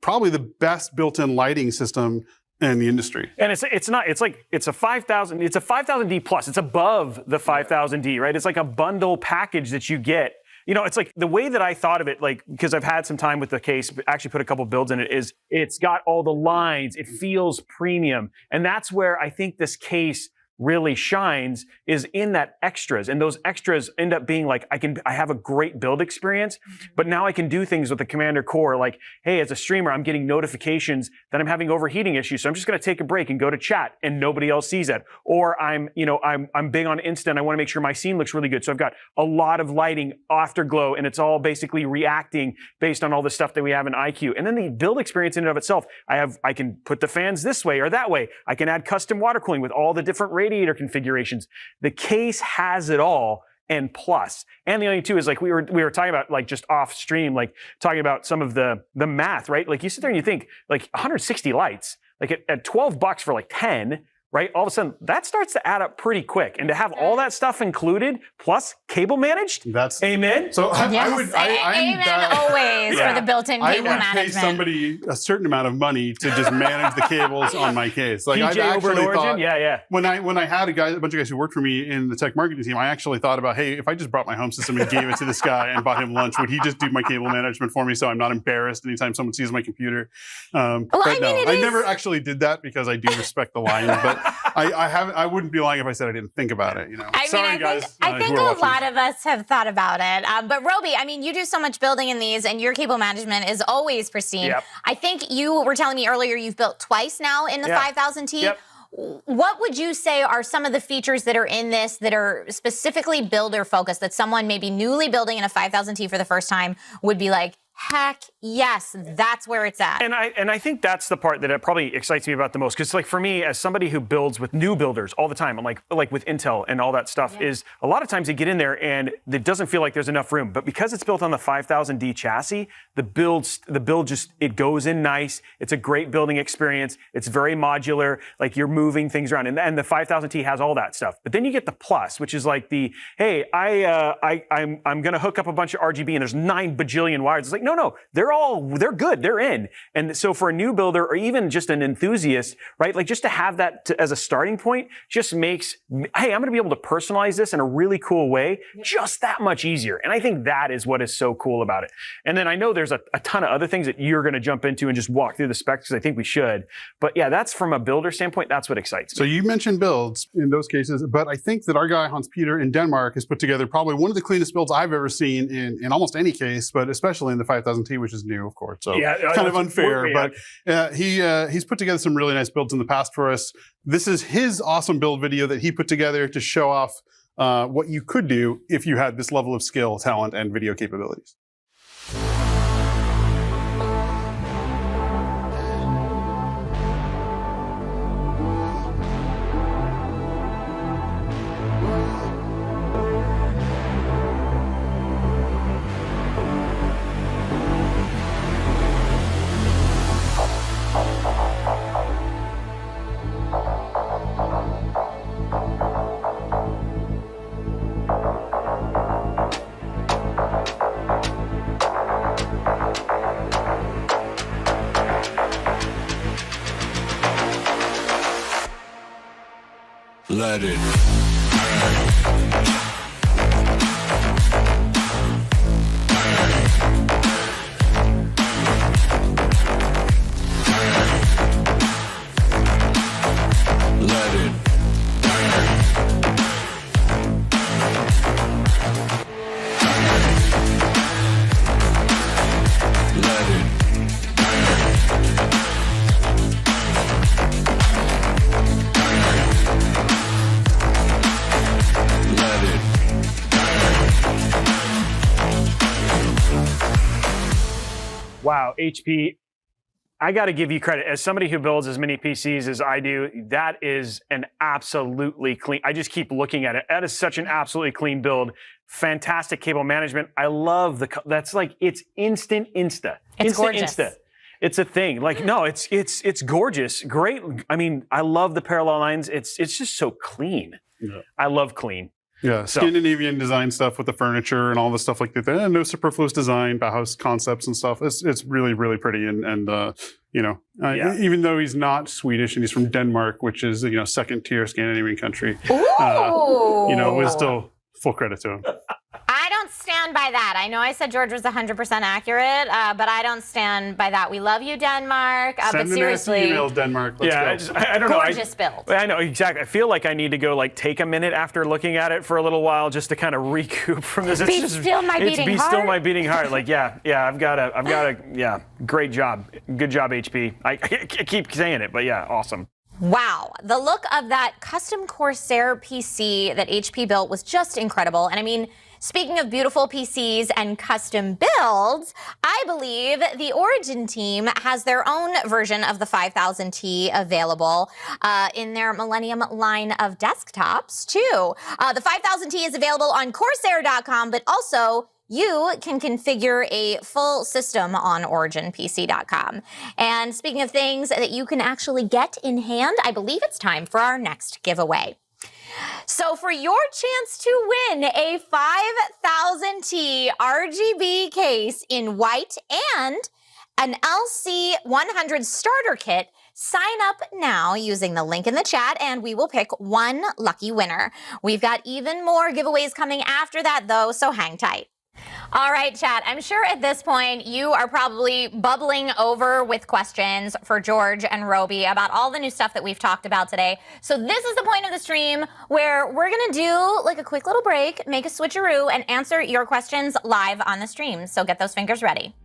H: probably the best built-in lighting system in the industry.
G: And it's a 5000, it's a 5000D plus. It's above the 5000D, right? It's like a bundle package that you get. It's like the way that I thought of it, because I've had some time with the case, actually put a couple builds in it, is it's got all the lines. It feels premium. And that's where I think this case really shines, is in that extras. And those extras end up being like, I have a great build experience, but now I can do things with the Commander Core. Like, hey, as a streamer, I'm getting notifications that I'm having overheating issues. So I'm just going to take a break and go to chat and nobody else sees that. Or I'm big on Instant. I want to make sure my scene looks really good. So I've got a lot of lighting, afterglow, and it's all basically reacting based on all the stuff that we have in IQ. And then the build experience in and of itself, I can put the fans this way or that way. I can add custom water cooling with all the different radiator configurations. The case has it all and plus. And the only two is like we were talking about, like just off stream, like talking about some of the math, right? Like you sit there and you think like 160 lights, like at $12 for like 10, right? All of a sudden that starts to add up pretty quick. And to have all that stuff included plus cable managed,
H: that's
G: amen.
H: So
F: amen always for the built-in cable management.
H: I would pay somebody a certain amount of money to just manage the cables on my case. Like I've actually thought, when I had a bunch of guys who worked for me in the tech marketing team, I actually thought about, hey, if I just brought my home system and gave it to this guy and bought him lunch, would he just do my cable management for me so I'm not embarrassed anytime someone sees my computer? I never actually did that because I do respect the line, but I wouldn't be lying if I said I didn't think about it. Sorry, guys.
F: I think a lot of us have thought about it. But Roby, you do so much building in these, and your cable management is always pristine. I think you were telling me earlier you've built twice now in the 5000T. What would you say are some of the features that are in this that are specifically builder focused, that someone maybe newly building in a 5000T for the first time would be like, Heck yes, that's where it's at.
G: And I think that's the part that probably excites me about the most, because like for me, as somebody who builds with new builders all the time, I'm like with Intel and all that stuff, is a lot of times you get in there and it doesn't feel like there's enough room. But because it's built on the 5000D chassis, the build just, it goes in nice. It's a great building experience. It's very modular. Like you're moving things around, and the 5000T has all that stuff. But then you get the Plus, which is like the, hey, I'm gonna hook up a bunch of RGB and there's 9 bajillion wires. It's like, no, they're good, they're in. And so for a new builder or even just an enthusiast, right, like just to have that as a starting point just makes, hey, I'm gonna be able to personalize this in a really cool way just that much easier. And I think that is what is so cool about it. And then I know there's a ton of other things that you're gonna jump into and just walk through the specs, because I think we should. But yeah, that's from a builder standpoint, that's what excites me.
H: So you mentioned builds in those cases, but I think that our guy Hans Peter in Denmark has put together probably one of the cleanest builds I've ever seen in almost any case, but especially in the 5000T, which is new, of course. So it's kind of unfair, but he's put together some really nice builds in the past for us. This is his awesome build video that he put together to show off what you could do if you had this level of skill, talent, and video capabilities.
C: Let it. Let it.
G: Wow, HP, I got to give you credit. As somebody who builds as many PCs as I do, that is an absolutely clean, I just keep looking at it. That is such an absolutely clean build. Fantastic cable management. I love that's like, it's instant Insta.
F: It's
G: instant
F: gorgeous.
G: Insta. It's a thing. Like, no, it's gorgeous. Great. I mean, I love the parallel lines. It's just so clean. Yeah. I love clean.
H: Yeah, Scandinavian design stuff with the furniture and all the stuff like that. And no superfluous design, Bauhaus concepts and stuff. It's really, really pretty. And you know, even though he's not Swedish and he's from Denmark, which is, you know, second tier Scandinavian country, you know, it was still full credit to him.
F: I don't stand by that. I know I said George was 100% accurate, but I don't stand by that. We love you, Denmark. But seriously,
H: emails, Denmark. Let's go.
G: I don't know.
F: Gorgeous build.
G: I know, exactly. I feel like I need to go like take a minute after looking at it for a little while just to kind of recoup from this.
F: Be still my beating heart.
G: Like, I've got to, great job. Good job, HP. I keep saying it, but yeah, awesome.
F: Wow, the look of that custom Corsair PC that HP built was just incredible. And I mean, speaking of beautiful PCs and custom builds, I believe the Origin team has their own version of the 5000T available in their Millennium line of desktops too. The 5000T is available on Corsair.com, but also you can configure a full system on OriginPC.com. And speaking of things that you can actually get in hand, I believe it's time for our next giveaway. So for your chance to win a 5000T RGB case in white and an LC100 starter kit, sign up now using the link in the chat and we will pick one lucky winner. We've got even more giveaways coming after that though, so hang tight. All right, chat, I'm sure at this point you are probably bubbling over with questions for George and Roby about all the new stuff that we've talked about today. So this is the point of the stream where we're gonna do like a quick little break, make a switcheroo, and answer your questions live on the stream. So get those fingers ready.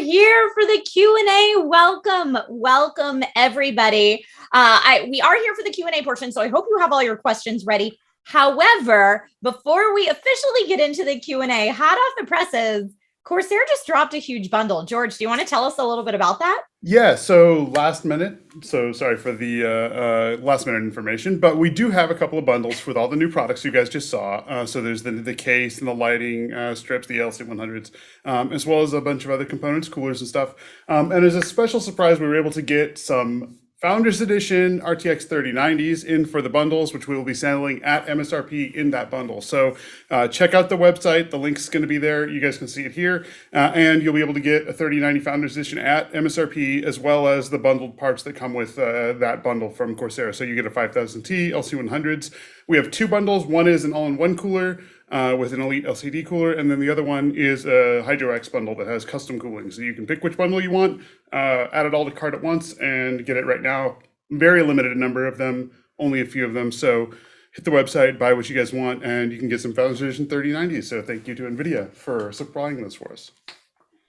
F: here for the Q&A. Welcome everybody. We are here for the Q&A portion, so I hope you have all your questions ready. However, before we officially get into the Q&A, hot off the presses, Corsair just dropped a huge bundle. George, do you want to tell us a little bit about that?
H: Yeah, so last minute. So sorry for the last minute information, but we do have a couple of bundles with all the new products you guys just saw. So there's the case and the lighting strips, the LC100s, as well as a bunch of other components, coolers and stuff. And as a special surprise, we were able to get some Founders Edition RTX 3090s in for the bundles, which we will be selling at MSRP in that bundle. So check out the website. The link's going to be there. You guys can see it here. And you'll be able to get a 3090 Founders Edition at MSRP, as well as the bundled parts that come with that bundle from Corsair. So you get a 5000T, LC100s. We have two bundles. One is an all-in-one cooler with an Elite LCD cooler, and then the other one is a HydroX bundle that has custom cooling. So you can pick which bundle you want, add it all to cart at once, and get it right now. Very limited number of them, only a few of them. So hit the website, buy what you guys want, and you can get some Founders Edition 3090s. So thank you to NVIDIA for supplying those for us.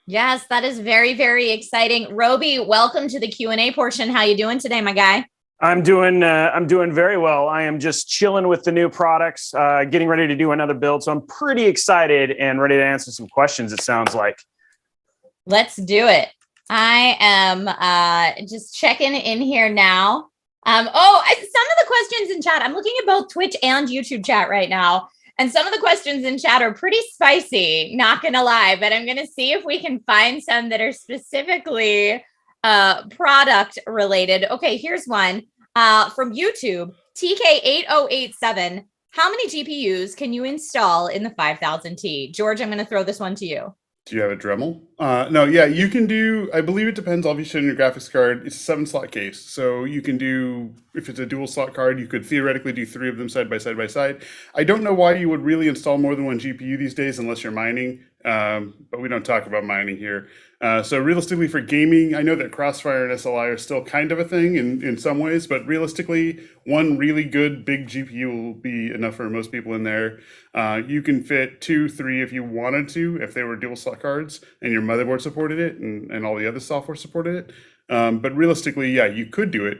F: Yes, that is very, very exciting. Roby, welcome to the Q&A portion. How you doing today, my guy?
G: I'm doing very well. I am just chilling with the new products, getting ready to do another build. So I'm pretty excited and ready to answer some questions, it sounds like.
F: Let's do it. I am just checking in here now. Some of the questions in chat, I'm looking at both Twitch and YouTube chat right now. And some of the questions in chat are pretty spicy, not going to lie, but I'm going to see if we can find some that are specifically product related. Okay, here's one from YouTube, TK8087. How many GPUs can you install in the 5000T? George, I'm going to throw this one to you.
H: Do you have a Dremel? No, yeah, you can do, I believe it depends obviously on your graphics card. It's a 7-slot case. So you can do, if it's a dual slot card, you could theoretically do 3 of them side by side. I don't know why you would really install more than one GPU these days unless you're mining, but we don't talk about mining here. So realistically for gaming, I know that Crossfire and SLI are still kind of a thing in some ways, but realistically, one really good big GPU will be enough for most people in there. You can fit 2, 3 if you wanted to, if they were dual slot cards and your motherboard supported it and all the other software supported it. But realistically, yeah, you could do it.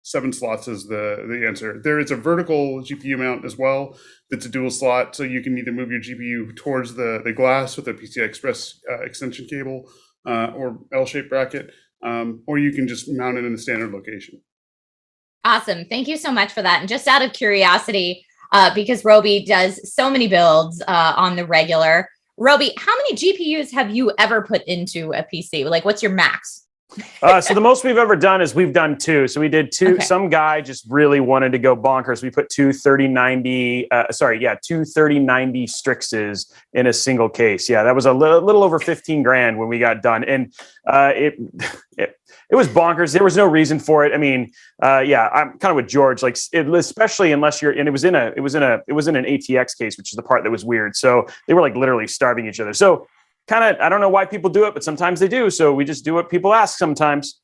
H: 7 slots is the answer. There is a vertical GPU mount as well that's a dual slot, so you can either move your GPU towards the glass with a PCI Express extension cable or L-shaped bracket, or you can just mount it in the standard location.
F: Awesome. Thank you so much for that. And just out of curiosity, because Roby does so many builds on the regular, Roby, how many GPUs have you ever put into a PC? Like, what's your max?
G: So the most we've ever done is we've done 2. So we did 2. Okay. Some guy just really wanted to go bonkers. We put 2 3090 Strixes in a single case. Yeah, that was a little over 15 grand when we got done. And it was bonkers. There was no reason for it. I mean, yeah, I'm kind of with George, like especially unless you're, and it was in an ATX case, which is the part that was weird. So they were like literally starving each other. So kind of, I don't know why people do it, but sometimes they do. So we just do what people ask sometimes.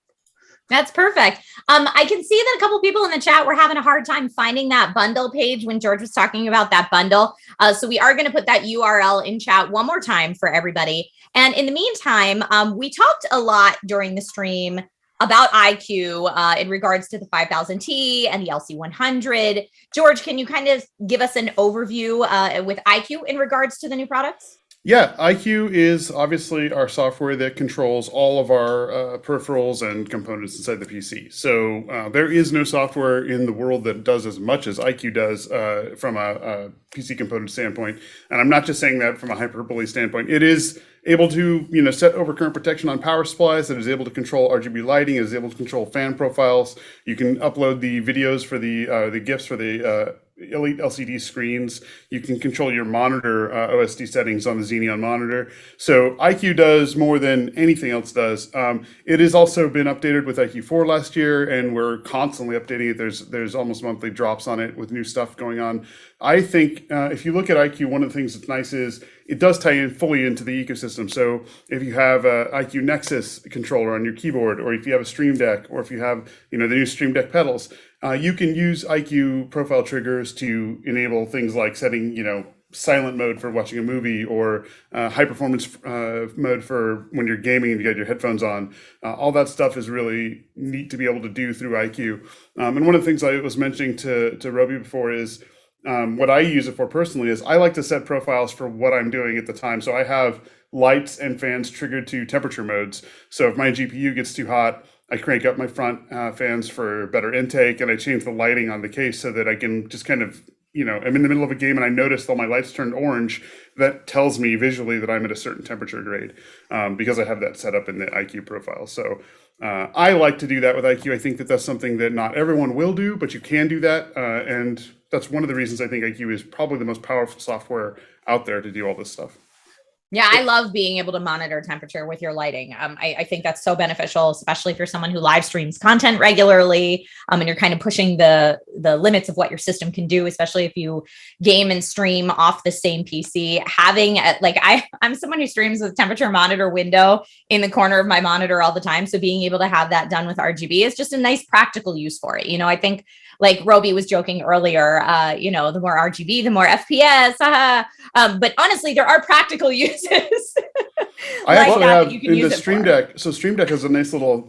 F: That's perfect. I can see that a couple people in the chat were having a hard time finding that bundle page when George was talking about that bundle. So we are going to put that URL in chat one more time for everybody. And in the meantime, we talked a lot during the stream about iCUE in regards to the 5000T and the LC100. George, can you kind of give us an overview with iCUE in regards to the new products?
H: Yeah, iCUE is obviously our software that controls all of our peripherals and components inside the PC. So there is no software in the world that does as much as iCUE does from a PC component standpoint. And I'm not just saying that from a hyperbole standpoint. It is able to, set overcurrent protection on power supplies. It is able to control RGB lighting. It is able to control fan profiles. You can upload the videos for the GIFs for the Elite LCD screens. You can control your monitor OSD settings on the Xeneon monitor. So iCUE does more than anything else does. It has also been updated with iCUE 4 last year, and we're constantly updating it. There's almost monthly drops on it with new stuff going on. I think if you look at iCUE, one of the things that's nice is it does tie in fully into the ecosystem. So if you have a iCUE Nexus controller on your keyboard, or if you have a Stream Deck, or if you have the new Stream Deck pedals, you can use iCUE profile triggers to enable things like setting silent mode for watching a movie, or high performance mode for when you're gaming and you got your headphones on. All that stuff is really neat to be able to do through IQ. And one of the things I was mentioning to Roby before is what I use it for personally is I like to set profiles for what I'm doing at the time. So I have lights and fans triggered to temperature modes. So if my GPU gets too hot, I crank up my front fans for better intake, and I change the lighting on the case so that I can just kind of, I'm in the middle of a game and I notice all my lights turned orange. That tells me visually that I'm at a certain temperature grade because I have that set up in the IQ profile. So I like to do that with IQ. I think that that's something that not everyone will do, but you can do that. And that's one of the reasons I think IQ is probably the most powerful software out there to do all this stuff.
F: Yeah, I love being able to monitor temperature with your lighting. I think that's so beneficial, especially if you're someone who live streams content regularly, and you're kind of pushing the limits of what your system can do, especially if you game and stream off the same PC. Having I'm someone who streams with temperature monitor window in the corner of my monitor all the time. So being able to have that done with RGB is just a nice practical use for it. I think like Roby was joking earlier, the more RGB, the more FPS. But honestly, there are practical uses.
H: I actually have in the Stream Deck. So Stream Deck has a nice little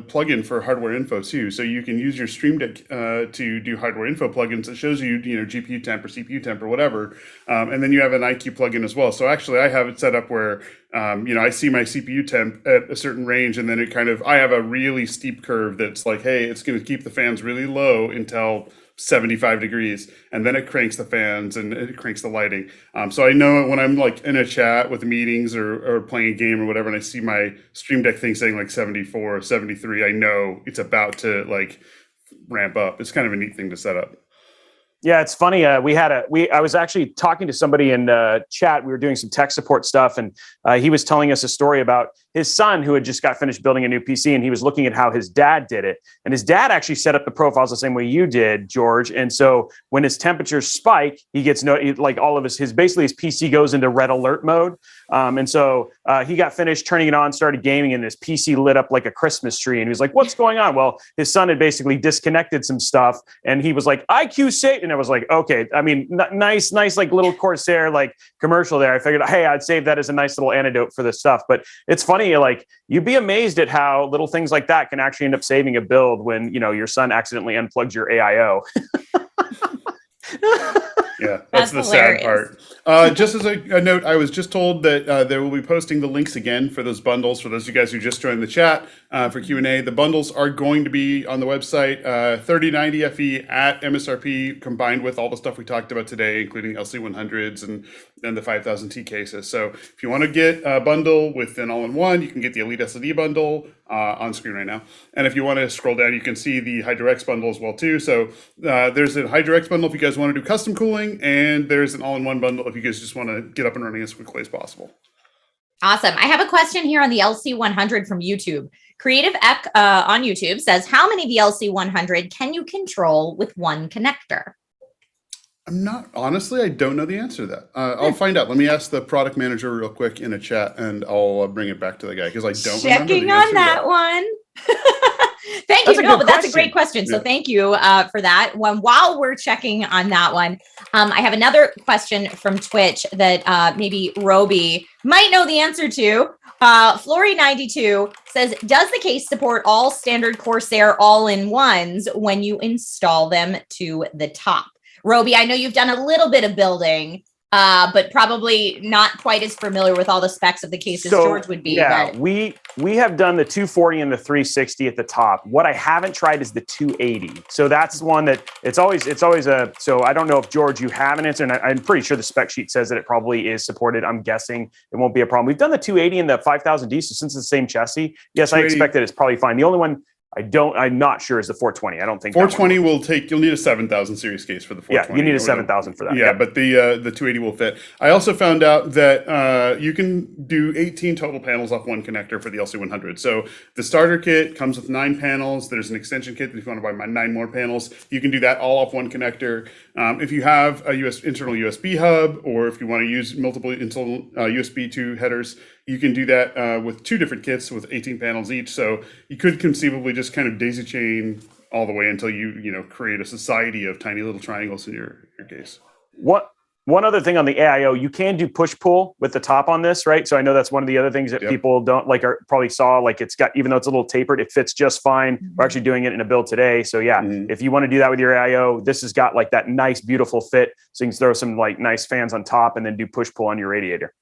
H: plugin for hardware info too. So you can use your Stream Deck to do hardware info plugins. It shows you, GPU temp or CPU temp or whatever, and then you have an IQ plugin as well. So actually, I have it set up where I see my CPU temp at a certain range, and then I have a really steep curve that's like, hey, it's going to keep the fans really low until 75 degrees, and then it cranks the fans and it cranks the lighting. So I know when I'm like in a chat with meetings or playing a game or whatever, and I see my Stream Deck thing saying like 74 or 73, I know it's about to like ramp up. It's kind of a neat thing to set up.
G: Yeah, it's funny. I was actually talking to somebody in chat. We were doing some tech support stuff, and he was telling us a story about his son who had just got finished building a new PC, and he was looking at how his dad did it. And his dad actually set up the profiles the same way you did, George. And so when his temperatures spike, he gets all of his PC goes into red alert mode. And so he got finished turning it on, started gaming, and his PC lit up like a Christmas tree. And he was like, "What's going on?" Well, his son had basically disconnected some stuff, and he was like, "IQ safe." And I was like, okay, I mean, nice, like little Corsair like commercial there. I figured, hey, I'd save that as a nice little antidote for this stuff. But it's funny, like you'd be amazed at how little things like that can actually end up saving a build when your son accidentally unplugs your AIO.
H: Yeah, that's the hilarious. Sad part. Just as a note, I was just told that they will be posting the links again for those bundles. For those of you guys who just joined the chat for Q&A, the bundles are going to be on the website, 3090 FE at MSRP, combined with all the stuff we talked about today, including LC100s and the 5000 T cases. So if you want to get a bundle with an all-in-one, you can get the Elite SLD bundle on screen right now. And if you want to scroll down, you can see the HydroX bundle as well too. So there's a HydroX bundle if you guys want to do custom cooling, and there's an all-in-one bundle if you guys just want to get up and running as quickly as possible.
F: Awesome. I have a question here on the LC100 from YouTube. Creative Eck on YouTube says, how many of the LC100 can you control with one connector?
H: Honestly, I don't know the answer to that. I'll find out. Let me ask the product manager real quick in a chat, and I'll bring it back to the guy because I don't remember the answer
F: on that one. Thank you. No, but that's a great question. So thank you for that. While we're checking on that one, I have another question from Twitch that maybe Roby might know the answer to. Flory92 says, does the case support all standard Corsair all-in-ones when you install them to the top? Roby, I know you've done a little bit of building, but probably not quite as familiar with all the specs of the cases George would be.
G: Yeah, we have done the 240 and the 360 at the top. What I haven't tried is the 280. So that's one that it's always a. So I don't know if George, you have an answer, and I'm pretty sure the spec sheet says that it probably is supported. I'm guessing it won't be a problem. We've done the 280 and the 5000D, so since it's the same chassis, yes, I expect that it's probably fine. The only one I'm not sure is the 420. I don't think
H: 420 you'll need a 7000 series case for the 420.
G: Yeah, you need a 7000 for that.
H: Yeah, but the 280 will fit. I also found out that you can do 18 total panels off one connector for the LC100. So the starter kit comes with 9 panels. There's an extension kit that if you want to buy 9 more panels, you can do that all off one connector. If you have a internal USB hub, or if you want to use multiple internal USB 2 headers, you can do that with 2 different kits with 18 panels each. So you could conceivably just kind of daisy chain all the way until you create a society of tiny little triangles in your case.
G: One other thing on the AIO, you can do push-pull with the top on this, right? So I know that's one of the other things that people don't like, or probably saw, like it's got, even though it's a little tapered, it fits just fine. We're actually doing it in a build today. So yeah, if you want to do that with your AIO, this has got like that nice, beautiful fit. So you can throw some like nice fans on top and then do push-pull on your radiator.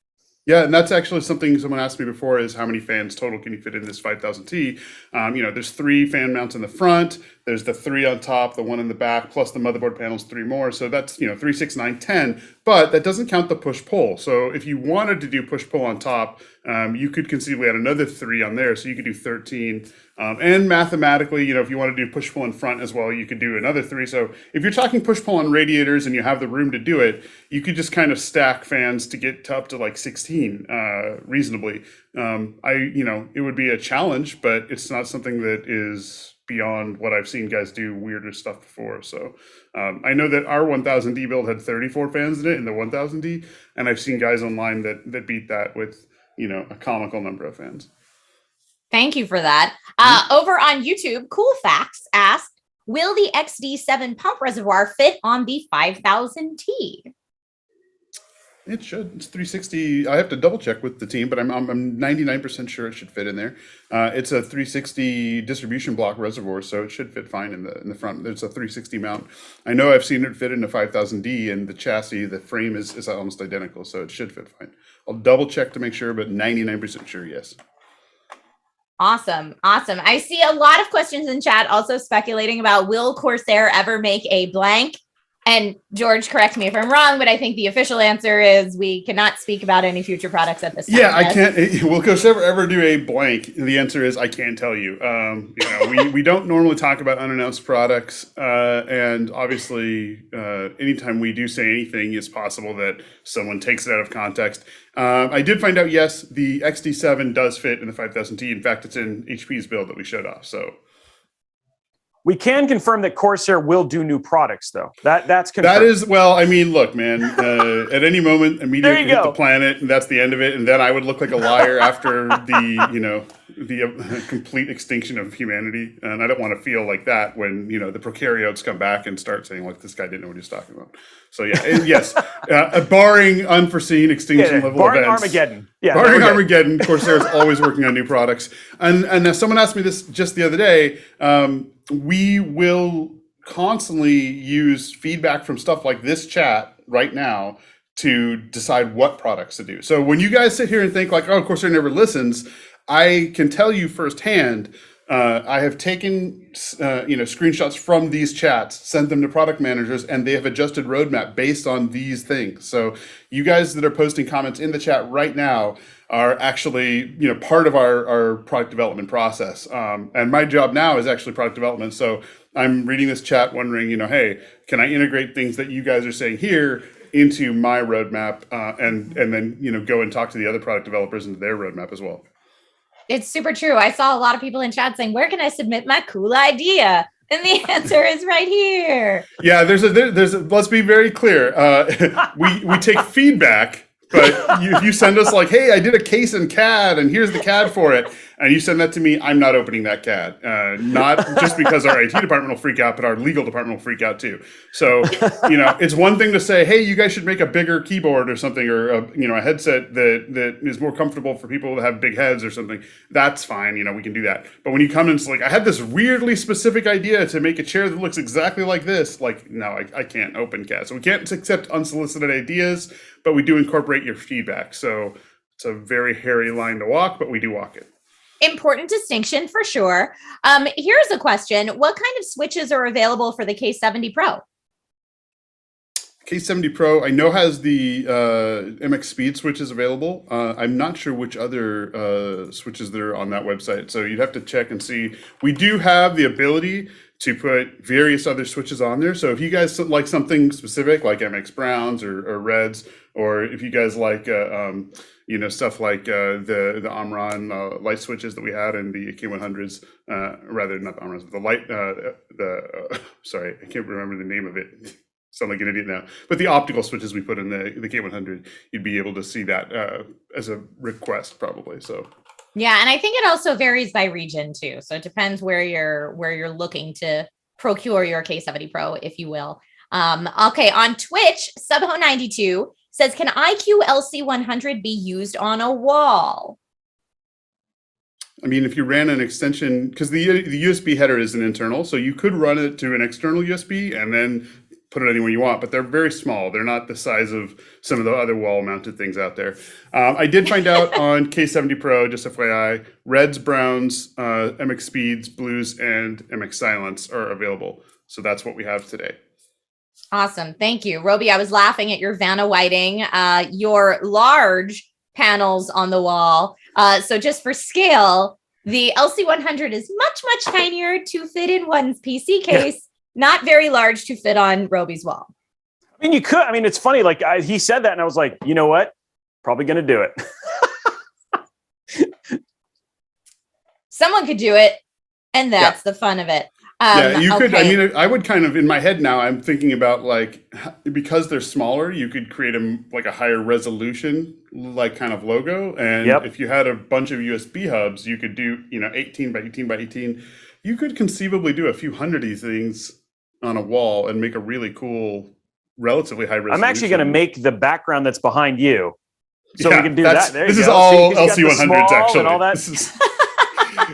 H: Yeah, and that's actually something someone asked me before, is how many fans total can you fit in this 5000T? There's 3 fan mounts in the front, there's the 3 on top, the 1 in the back, plus the motherboard panels, 3 more. So that's, 3, 6, 9, 10, but that doesn't count the push-pull. So if you wanted to do push-pull on top, you could conceivably add another 3 on there. So you could do 13. And mathematically, if you want to do push-pull in front as well, you could do another 3. So if you're talking push-pull on radiators and you have the room to do it, you could just kind of stack fans to get up to like 16 reasonably. It would be a challenge, but it's not something that is beyond what I've seen guys do weirder stuff before. So I know that our 1000D build had 34 fans in it in the 1000D, and I've seen guys online that beat that with, a comical number of fans.
F: Thank you for that. Over on YouTube, Cool Facts asked, will the XD7 pump reservoir fit on the 5000T?
H: It should. It's 360. I have to double check with the team, but I'm 99% sure it should fit in there. It's a 360 distribution block reservoir, so it should fit fine in the front. There's a 360 mount. I know I've seen it fit in a 5000D, and the chassis, the frame is almost identical, so it should fit fine. I'll double check to make sure, but 99% sure, yes.
F: Awesome. I see a lot of questions in chat also speculating about, will Corsair ever make a blank? And George, correct me if I'm wrong, but I think the official answer is we cannot speak about any future products at this time.
H: Yeah, I can't. Will Corsair ever do a blank? The answer is I can't tell you. We don't normally talk about unannounced products, and obviously, anytime we do say anything, it's possible that someone takes it out of context. I did find out, yes, the XD7 does fit in the 5000T. In fact, it's in HP's build that we showed off. So.
G: We can confirm that Corsair will do new products, though. That's confirmed.
H: That is, well, I mean, look, man, at any moment, a meteor could hit the planet, and that's the end of it. And then I would look like a liar after the complete extinction of humanity. And I don't want to feel like that when, the prokaryotes come back and start saying, like, this guy didn't know what he was talking about. So, yeah, yes, barring unforeseen extinction level
G: barring
H: events.
G: Armageddon.
H: Yeah, barring Armageddon, Corsair is always working on new products. And someone asked me this just the other day. We will constantly use feedback from stuff like this chat right now to decide what products to do. So when you guys sit here and think like, oh, Corsair never listens, I can tell you firsthand, I have taken screenshots from these chats, sent them to product managers, and they have adjusted roadmap based on these things. So you guys that are posting comments in the chat right now are actually part of our product development process. And my job now is actually product development. So I'm reading this chat wondering, hey, can I integrate things that you guys are saying here into my roadmap, and then go and talk to the other product developers into their roadmap as well.
F: It's super true. I saw a lot of people in chat saying, where can I submit my cool idea? And the answer is right here.
H: Yeah, there's a let's be very clear. We take feedback, but if you send us like, hey, I did a case in CAD and here's the CAD for it, and you send that to me, I'm not opening that CAD. Not just because our IT department will freak out, but our legal department will freak out too. So, it's one thing to say, hey, you guys should make a bigger keyboard or something, or a headset that is more comfortable for people that have big heads or something. That's fine. We can do that. But when you come in, it's like, I had this weirdly specific idea to make a chair that looks exactly like this. Like, no, I can't open CAD. So we can't accept unsolicited ideas, but we do incorporate your feedback. So it's a very hairy line to walk, but we do walk it.
F: Important distinction for sure. Here's a question. What kind of switches are available for the K70 Pro?
H: K70 Pro, I know, has the MX Speed switches available. I'm not sure which other switches that are on that website. So you'd have to check and see. We do have the ability to put various other switches on there. So if you guys like something specific, like MX Browns or Reds, or if you guys like stuff like the Omron light switches that we had in the K100s, rather not the Omrons, but the light, sorry, I can't remember the name of it. Sound like an idiot now. But the optical switches we put in the K100, you'd be able to see that as a request probably. So.
F: Yeah, and I think it also varies by region too. So it depends where you're looking to procure your K70 Pro, if you will. Okay, on Twitch, Subho92 says, can IQ LC100 be used on a wall?
H: I mean, if you ran an extension, because the USB header is an internal, so you could run it to an external USB and then put it anywhere you want, but they're very small. They're not the size of some of the other wall-mounted things out there. I did find out on K70 Pro, just FYI, reds, browns, MX speeds, blues, and MX silence are available. So that's what we have today.
F: Awesome. Thank you. Roby, I was laughing at your Vanna Whiting, your large panels on the wall. So just for scale, the LC100 is much, much tinier to fit in one's PC case, not very large to fit on Roby's wall.
G: I mean, you could. I mean, it's funny. Like he said that, and I was like, you know what? Probably going to do it.
F: Someone could do it, and that's the fun of it.
H: Yeah, you could. I mean, I would kind of, in my head now, I'm thinking about like, because they're smaller, you could create like a higher resolution, like kind of logo. And if you had a bunch of USB hubs, you could do, 18 by 18 by 18. You could conceivably do a few hundred of these things on a wall and make a really cool, relatively high resolution.
G: I'm actually going to make the background that's behind you, so we can do that. There
H: this
G: you
H: is
G: go.
H: all
G: So
H: LC100s actually.
G: And all that.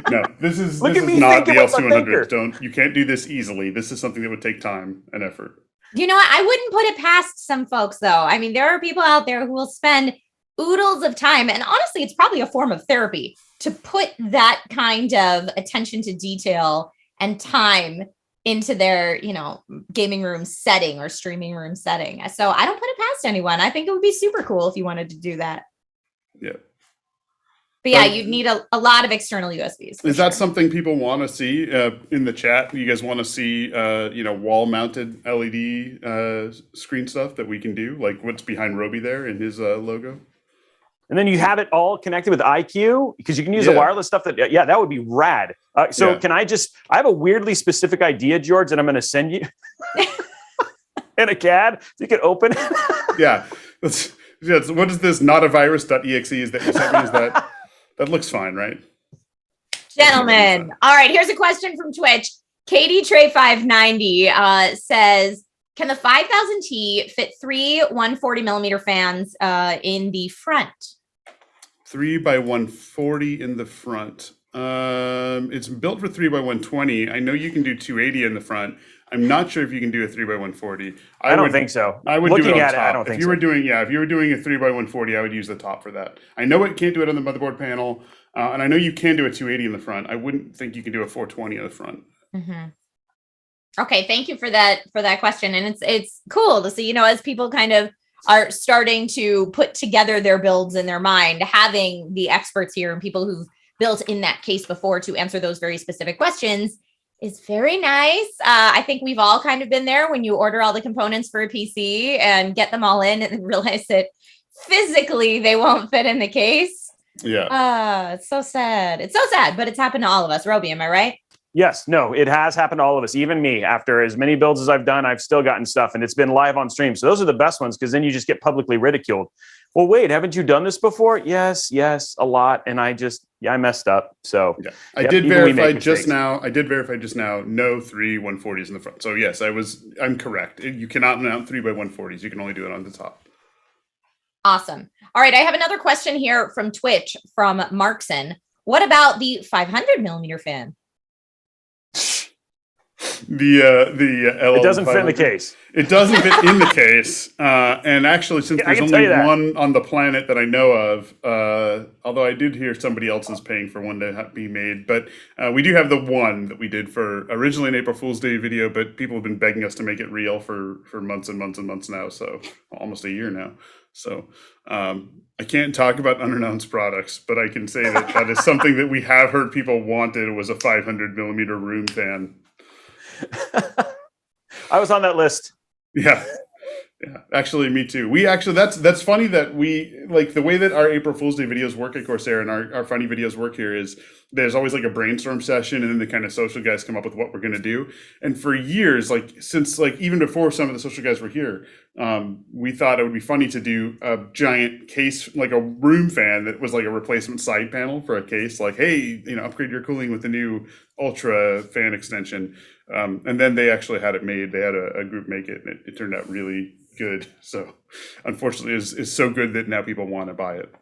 H: No, this is not the LC100. You can't do this easily. This is something that would take time and effort.
F: You know what? I wouldn't put it past some folks, though. I mean, there are people out there who will spend oodles of time, and honestly, it's probably a form of therapy to put that kind of attention to detail and time into their, gaming room setting or streaming room setting. So I don't put it past anyone. I think it would be super cool if you wanted to do that.
H: Yeah.
F: But yeah, you'd need a lot of external USBs.
H: Is that something people want to see in the chat? You guys want to see, wall-mounted LED screen stuff that we can do? Like what's behind Roby there in his logo?
G: And then you have it all connected with IQ, because you can use the wireless stuff that would be rad. Can I have a weirdly specific idea, George, that I'm going to send you in a CAD. You can open it.
H: Yeah. What is this notavirus.exe is that you sent me? Is that... That looks fine, right?
F: Gentlemen. All right, here's a question from Twitch. Katie Trey 590 says, can the 5000T fit 3 140 millimeter fans in the front?
H: 3 by 140 in the front. It's built for 3 by 120. I know you can do 280 in the front. I'm not sure if you can do a 3 by 140.
G: I don't think so.
H: I would
G: Looking
H: do it on
G: at
H: top.
G: it, I don't think
H: if you were doing a 3 by 140, I would use the top for that. I know it can't do it on the motherboard panel, and I know you can do a 280 in the front. I wouldn't think you can do a 420 in the front.
F: Mm-hmm. Okay, thank you for that question, and it's cool to see. As people kind of are starting to put together their builds in their mind, having the experts here and people who've built in that case before to answer those very specific questions is very nice. I think we've all kind of been there when you order all the components for a PC and get them all in and realize that physically they won't fit in the case.
H: Yeah.
F: It's so sad. It's so sad, but it's happened to all of us. Roby, am I right?
G: Yes. No, it has happened to all of us. Even me, after as many builds as I've done, I've still gotten stuff, and it's been live on stream. So those are the best ones, because then you just get publicly ridiculed. Well, wait, haven't you done this before? Yes, a lot. And I messed up. So
H: I did verify just now. No 3 140s in the front. So yes, I'm correct. You cannot mount 3 by 140s. You can only do it on the top.
F: Awesome. All right. I have another question here from Twitch from Markson. What about the 500 millimeter fan?
H: It
G: doesn't fit in the case.
H: It doesn't fit in the case. And actually, since there's only one on the planet that I know of, although I did hear somebody else is paying for one to be made, but we do have the one that we did for originally an April Fool's Day video, but people have been begging us to make it real for months and months and months now, so almost a year now. So I can't talk about unannounced products, but I can say that is something that we have heard people wanted, was a 500 millimeter room fan.
G: I was on that list.
H: Yeah. Actually, me too. That's funny that like the way that our April Fool's Day videos work at Corsair and our funny videos work here is there's always like a brainstorm session, and then the kind of social guys come up with what we're going to do. And for years, like since like even before some of the social guys were here, we thought it would be funny to do a giant case, like a room fan that was like a replacement side panel for a case, like, hey, upgrade your cooling with the new Ultra fan extension. And then they actually had it made. They had a group make it, and it turned out really good. So unfortunately, it's so good that now people want to buy it.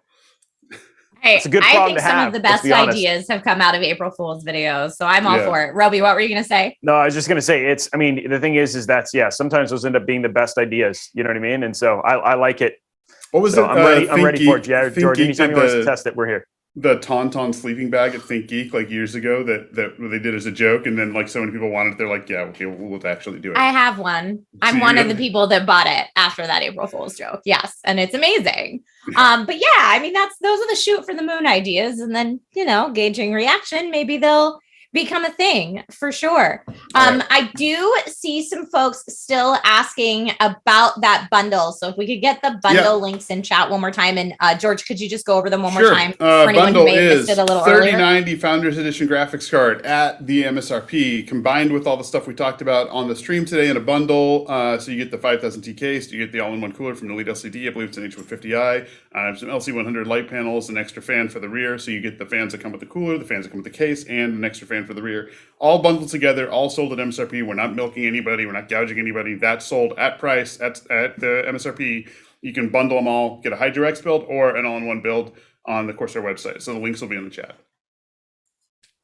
F: Hey,
G: It's a good
F: I
G: problem
F: think
G: to
F: some
G: have,
F: of the
G: let's
F: best
G: be honest.
F: ideas have come out of April Fool's videos, so I'm all
H: Yeah.
F: for it. Roby, what were you going to say?
G: No, I was just going to say the thing is that's, sometimes those end up being the best ideas. You know what I mean? And so I like it.
H: What was
G: So
H: it?
G: I'm ready for it.
H: Think
G: George,
H: Geek
G: anytime
H: did
G: you want us to test it, we're here.
H: the Tauntaun sleeping bag at Think Geek like years ago that they did as a joke, and then like so many people wanted it. They're like, yeah, okay, we'll actually do it.
F: I have one. I'm
H: So
F: one
H: you
F: of the
H: really-
F: people that bought it after that April Fool's joke. Yes, and it's amazing. But yeah, I mean those are the shoot for the moon ideas, and then gauging reaction, maybe they'll become a thing for sure. I do see some folks still asking about that bundle. So if we could get the bundle links in chat one more time, and George, could you just go over them one more time for anyone
H: Bundle
F: who may have
H: is
F: missed it a little earlier?
H: 3090 Founders Edition graphics card at the MSRP, combined with all the stuff we talked about on the stream today in a bundle. So you get the 5000T case, you get the all-in-one cooler from the Elite LCD. I believe it's an H150i. Some LC100 light panels, an extra fan for the rear. So you get the fans that come with the cooler, the fans that come with the case, and an extra fan for the rear. All bundled together, all sold at MSRP. We're not milking anybody. We're not gouging anybody. That's sold at price at the MSRP. You can bundle them all, get a HydroX build or an all-in-one build on the Corsair website. So the links will be in the chat.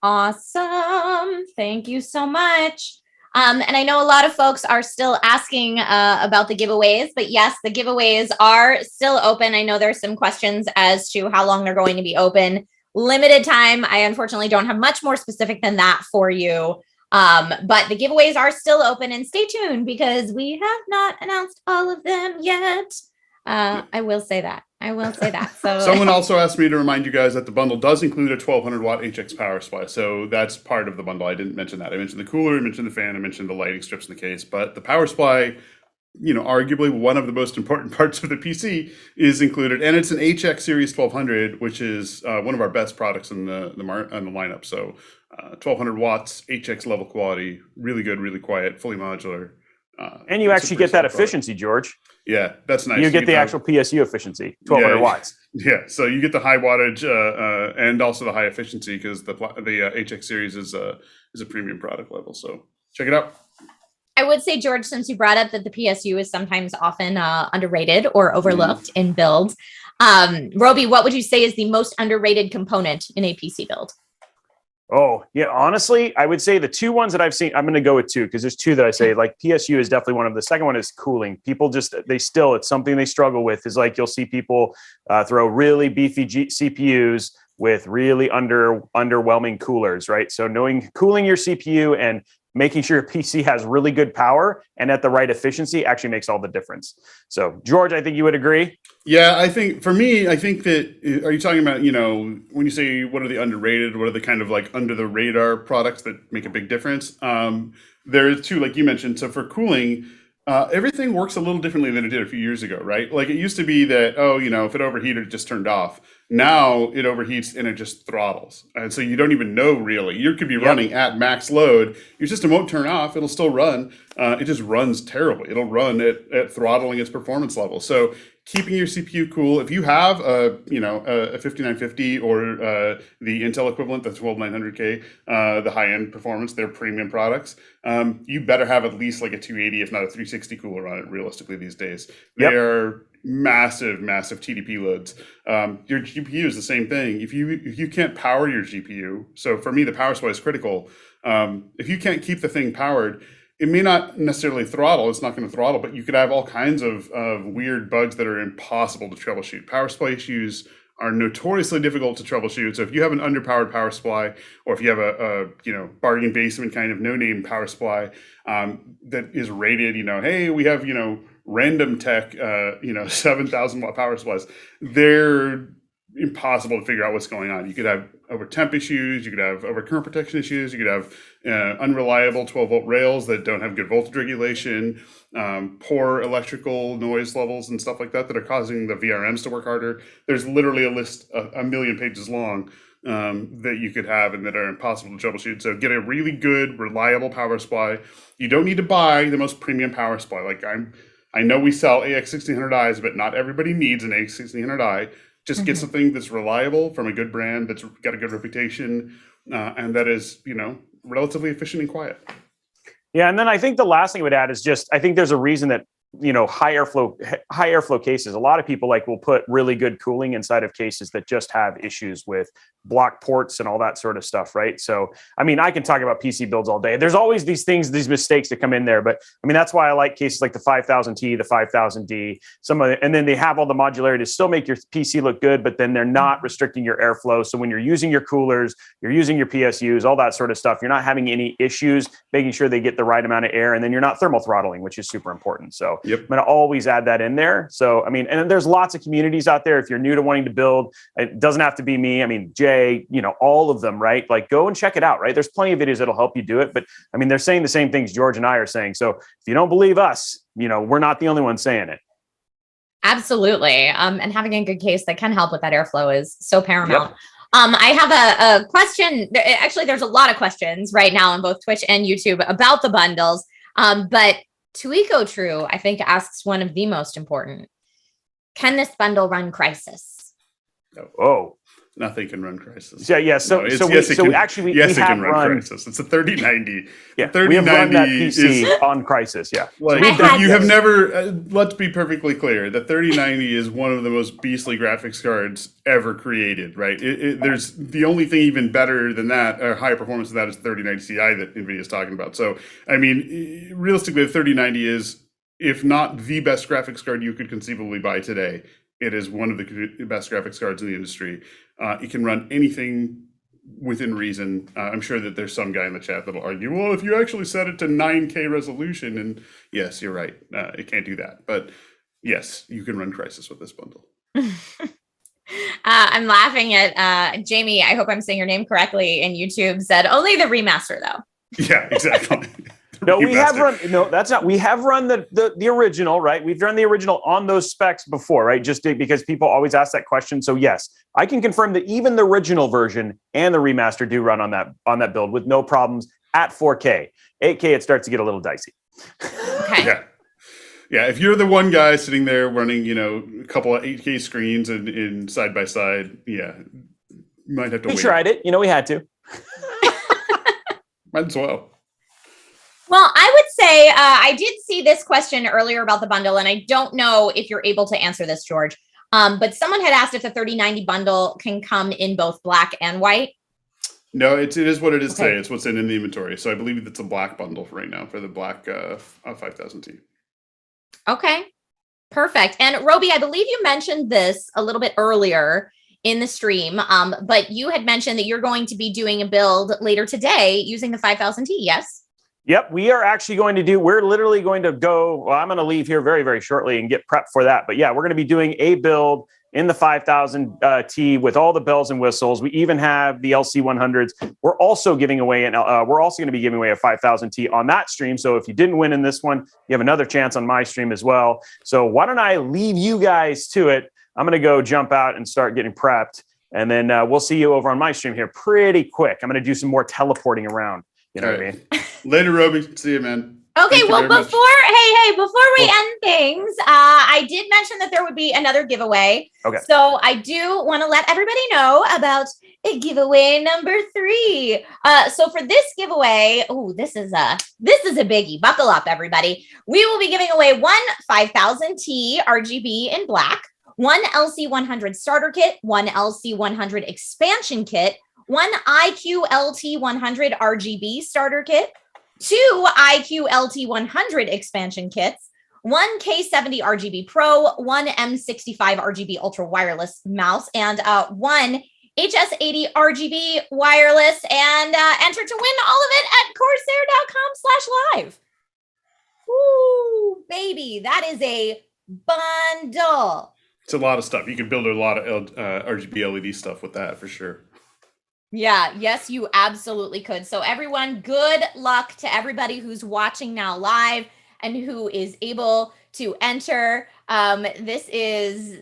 F: Awesome. Thank you so much. And I know a lot of folks are still asking about the giveaways, but yes, the giveaways are still open. I know there's some questions as to how long they're going to be open. Limited time. I unfortunately don't have much more specific than that for you. But the giveaways are still open, and stay tuned because we have not announced all of them yet. I will say that. So
H: Someone also asked me to remind you guys that the bundle does include a 1200 watt HX power supply. So that's part of the bundle. I didn't mention that. I mentioned the cooler, I mentioned the fan, I mentioned the lighting strips in the case, but the power supply, arguably one of the most important parts of the PC, is included, and it's an HX Series 1200, which is one of our best products in the lineup. So 1200 watts, HX level quality, really good, really quiet, fully modular.
G: And you
H: it's a
G: actually
H: pretty
G: get that
H: solid product.
G: efficiency, George.
H: Yeah, that's nice.
G: You get the
H: have-
G: actual PSU efficiency, 1200 watts.
H: Yeah, so you get the high wattage and also the high efficiency because the HX series is a premium product level. So check it out.
F: I would say, George, since you brought up that the PSU is sometimes often underrated or overlooked in builds, Roby, what would you say is the most underrated component in a PC build?
G: Oh, yeah. Honestly, I would say the two ones that I've seen, I'm going to go with two because there's two that I say, like PSU is definitely one of them. The second one is cooling. People it's something they struggle with is like you'll see people throw really beefy CPUs with really underwhelming coolers, right? So cooling your CPU and making sure your PC has really good power and at the right efficiency actually makes all the difference. So, George, I think you would agree.
H: Yeah, I think for me, I think that, are you talking about, when you say what are the underrated, what are the kind of like under the radar products that make a big difference? There's two, like you mentioned. So for cooling, everything works a little differently than it did a few years ago, right? Like it used to be that, if it overheated, it just turned off. Now it overheats and it just throttles. And so you don't even know really. You could be running at max load. Your system won't turn off. It'll still run. It just runs terribly. It'll run at throttling its performance level. So keeping your CPU cool. If you have a 5950 or the Intel equivalent, the 12900K, the high-end performance, they're premium products. You better have at least like a 280, if not a 360 cooler on it. Realistically, these days, they are massive TDP loads. Your GPU is the same thing. If you can't power your GPU, so for me, the power supply is critical. If you can't keep the thing powered, it may not necessarily throttle. It's not going to throttle, but you could have all kinds of weird bugs that are impossible to troubleshoot. Power supply issues are notoriously difficult to troubleshoot. So if you have an underpowered power supply, or if you have a bargain basement kind of no-name power supply that is rated, hey, we have random tech 7,000 watt power supplies. They're impossible to figure out what's going on. You could have over temp issues, you could have over current protection issues, you could have unreliable 12-volt rails that don't have good voltage regulation, poor electrical noise levels and stuff like that are causing the VRMs to work harder. There's literally a list a million pages long that you could have and that are impossible to troubleshoot. So get a really good, reliable power supply. You don't need to buy the most premium power supply. Like I know we sell AX1600Is, but not everybody needs an AX1600I. Just get something that's reliable from a good brand, that's got a good reputation, and that is, relatively efficient and quiet.
G: Yeah, and then I think the last thing I would add is just, I think there's a reason that, high airflow cases, a lot of people will put really good cooling inside of cases that just have issues with block ports and all that sort of stuff, right? So, I mean, I can talk about PC builds all day. There's always these things, these mistakes that come in there, but I mean, that's why I like cases like the 5000T, the 5000D, and then they have all the modularity to still make your PC look good, but then they're not restricting your airflow. So when you're using your coolers, you're using your PSUs, all that sort of stuff, you're not having any issues, making sure they get the right amount of air, and then you're not thermal throttling, which is super important. So
H: yep.
G: I'm going to always add that in there. So, I mean, and then there's lots of communities out there. If you're new to wanting to build, it doesn't have to be me. I mean, Jay, all of them, right? Like, go and check it out, right? There's plenty of videos that'll help you do it. But I mean, they're saying the same things George and I are saying. So if you don't believe us, we're not the only ones saying it.
F: Absolutely. And having a good case that can help with that airflow is so paramount. Yep. I have a question. Actually, there's a lot of questions right now on both Twitch and YouTube about the bundles. But Tuico True, I think, asks one of the most important. Can this bundle run Crisis?
H: Oh, nothing can run Crisis.
G: Yeah. So,
H: no,
G: so actually, we
H: it
G: have
H: can run
G: run
H: Crisis. It's a 3090.
G: Yeah, we have run that PC on Crisis. Yeah.
H: Like, you have never, let's be perfectly clear, the 3090 is one of the most beastly graphics cards ever created, right? There's the only thing even better than that, or higher performance than that, is the 3090 Ti that NVIDIA is talking about. So, I mean, realistically, the 3090 is, if not the best graphics card you could conceivably buy today, it is one of the best graphics cards in the industry. It can run anything within reason. I'm sure that there's some guy in the chat that'll argue, well, if you actually set it to 9K resolution, and yes, you're right, it can't do that. But yes, you can run Crisis with this bundle.
F: I'm laughing at Jamie. I hope I'm saying your name correctly. In YouTube said only the remaster though.
H: Yeah, exactly.
G: No, we have run. No, that's not. We have run the original, right? We've run the original on those specs before, right? Just because people always ask that question. So yes, I can confirm that even the original version and the remaster do run on that build with no problems at 4K. 8K, it starts to get a little dicey.
F: Okay.
H: Yeah. If you're the one guy sitting there running, a couple of 8K screens in side by side, yeah, you might have to.
G: We tried it. We had to.
H: Might as well.
F: Well, I would say I did see this question earlier about the bundle, and I don't know if you're able to answer this, George. But someone had asked if the 3090 bundle can come in both black and white.
H: No, it is what it is today. It's what's in the inventory. So I believe it's a black bundle for right now for the black 5000T.
F: Okay, perfect. And Roby, I believe you mentioned this a little bit earlier in the stream, but you had mentioned that you're going to be doing a build later today using the 5000T, yes?
G: Yep, we are actually we're literally going to go, well, I'm going to leave here very, very shortly and get prepped for that. But yeah, we're going to be doing a build in the 5000T with all the bells and whistles. We even have the LC100s. We're also giving away, we're also going to be giving away a 5000T on that stream. So if you didn't win in this one, you have another chance on my stream as well. So why don't I leave you guys to it? I'm going to go jump out and start getting prepped. And then we'll see you over on my stream here pretty quick. I'm going to do some more teleporting around. You know what I mean?
H: Later, Roby. See you, man.
F: Okay, well, before we end things, I did mention that there would be another giveaway. Okay. So I do want to let everybody know about giveaway number 3. So for this giveaway, this is a biggie. Buckle up, everybody. We will be giving away one 5000T RGB in black, one LC100 starter kit, one LC100 expansion kit, one IQ-LT100 RGB starter kit, 2 IQ-LT100 expansion kits, one K70 RGB Pro, one M65 RGB Ultra Wireless mouse, and one HS80 RGB wireless, and enter to win all of it at corsair.com/live. Ooh, baby, that is a bundle.
H: It's a lot of stuff. You can build a lot of RGB LED stuff with that for sure.
F: Yeah, yes, you absolutely could. So everyone, good luck to everybody who's watching now live and who is able to enter. This is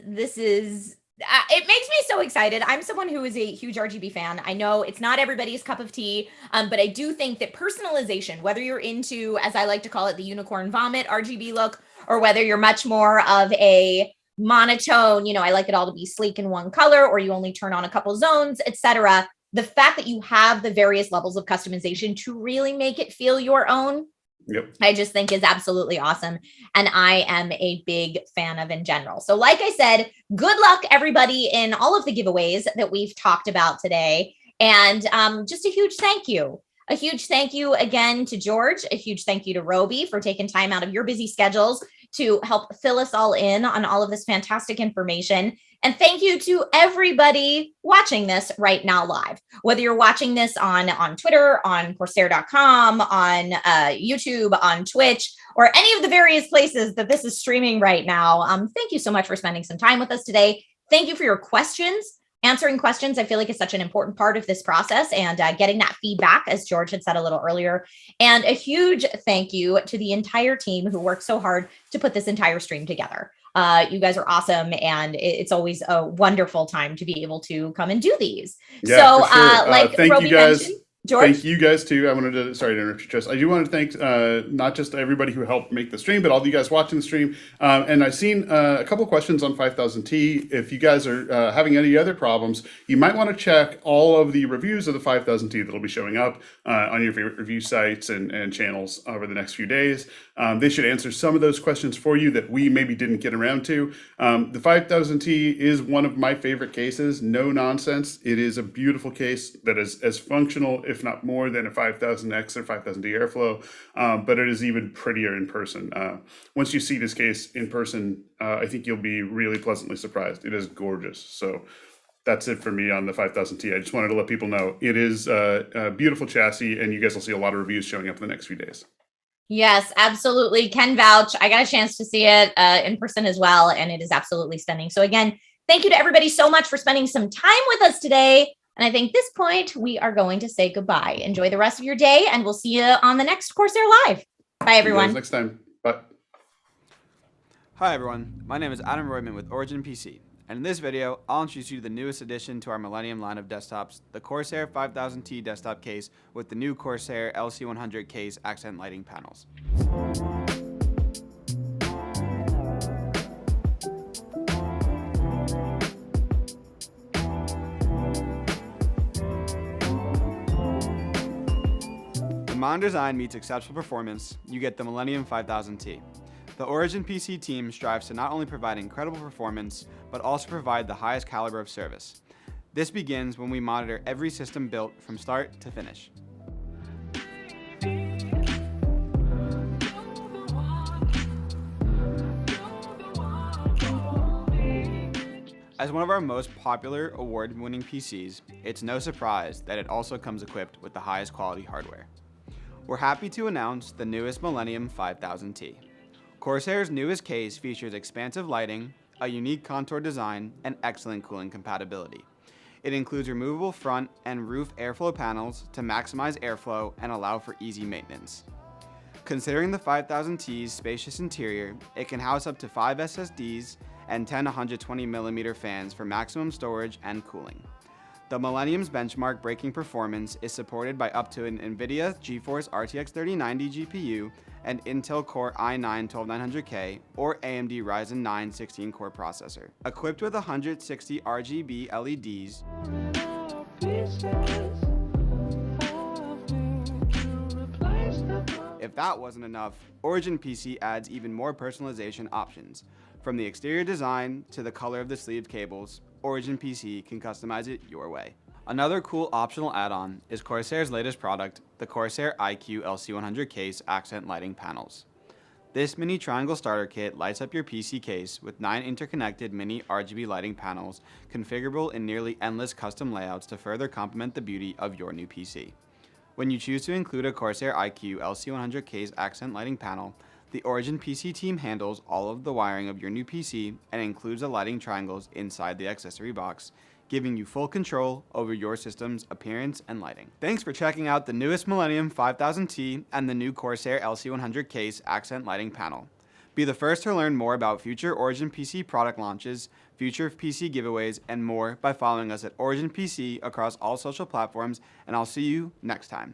F: it makes me so excited. I'm someone who is a huge RGB fan. I know it's not everybody's cup of tea, but I do think that personalization, whether you're into, as I like to call it, the unicorn vomit RGB look, or whether you're much more of a monotone, I like it all to be sleek in one color, or you only turn on a couple zones, etc. The fact that you have the various levels of customization to really make it feel your own, I just think is absolutely awesome. And I am a big fan of in general. So like I said, good luck everybody in all of the giveaways that we've talked about today. And just a huge thank you. A huge thank you again to George, a huge thank you to Roby for taking time out of your busy schedules to help fill us all in on all of this fantastic information. And thank you to everybody watching this right now live, whether you're watching this on Twitter, on Corsair.com, on YouTube, on Twitch, or any of the various places that this is streaming right now. Thank you so much for spending some time with us today. Thank you for your questions. Answering questions, I feel like, is such an important part of this process, and getting that feedback, as George had said a little earlier. And a huge thank you to the entire team who worked so hard to put this entire stream together. You guys are awesome, and it's always a wonderful time to be able to come and do these.
H: Yeah,
F: so,
H: for sure.
F: like
H: thank
F: Roby
H: you guys.
F: mentioned, George?
H: Thank you guys too. I wanted to, sorry to interrupt you, Tris. I do want to thank not just everybody who helped make the stream, but all of you guys watching the stream. And I've seen a couple questions on 5000T. If you guys are having any other problems, you might want to check all of the reviews of the 5000T that'll be showing up on your favorite review sites and channels over the next few days. They should answer some of those questions for you that we maybe didn't get around to. The 5000T is one of my favorite cases. No nonsense. It is a beautiful case that is as functional, if not more, than a 5000X or 5000D Airflow, but it is even prettier in person. Once you see this case in person, I think you'll be really pleasantly surprised. It is gorgeous. So that's it for me on the 5000T. I just wanted to let people know it is a beautiful chassis, and you guys will see a lot of reviews showing up in the next few days.
F: Yes, absolutely. Can vouch. I got a chance to see it in person as well, and it is absolutely stunning. So again, thank you to everybody so much for spending some time with us today. And I think at this point, we are going to say goodbye. Enjoy the rest of your day, and we'll see you on the next Corsair Live. Bye, everyone.
H: See you guys next time. Bye.
J: Hi, everyone. My name is Adam Royman with Origin PC. And in this video, I'll introduce you to the newest addition to our Millennium line of desktops, the Corsair 5000T desktop case with the new Corsair LC100 case accent lighting panels. When modern design meets exceptional performance, you get the Millennium 5000T. The Origin PC team strives to not only provide incredible performance, but also provide the highest caliber of service. This begins when we monitor every system built from start to finish. As one of our most popular award-winning PCs, it's no surprise that it also comes equipped with the highest quality hardware. We're happy to announce the newest Millennium 5000T. Corsair's newest case features expansive lighting, a unique contour design, and excellent cooling compatibility. It includes removable front and roof airflow panels to maximize airflow and allow for easy maintenance. Considering the 5000T's spacious interior, it can house up to 5 SSDs and 10 120mm fans for maximum storage and cooling. The Millennium's benchmark breaking performance is supported by up to an NVIDIA GeForce RTX 3090 GPU and Intel Core i9-12900K or AMD Ryzen 9 16-core processor. Equipped with 160 RGB LEDs, if that wasn't enough, Origin PC adds even more personalization options. From the exterior design to the color of the sleeved cables, Origin PC can customize it your way. Another cool optional add-on is Corsair's latest product, the Corsair iCUE LC100 case accent lighting panels. This mini triangle starter kit lights up your PC case with 9 interconnected mini RGB lighting panels configurable in nearly endless custom layouts to further complement the beauty of your new PC. When you choose to include a Corsair iCUE LC100 case accent lighting panel, The Origin PC team handles all of the wiring of your new PC and includes the lighting triangles inside the accessory box, giving you full control over your system's appearance and lighting. Thanks for checking out the newest Millennium 5000T and the new Corsair LC100 case accent lighting panel. Be the first to learn more about future Origin PC product launches, future PC giveaways, and more by following us at Origin PC across all social platforms, and I'll see you next time.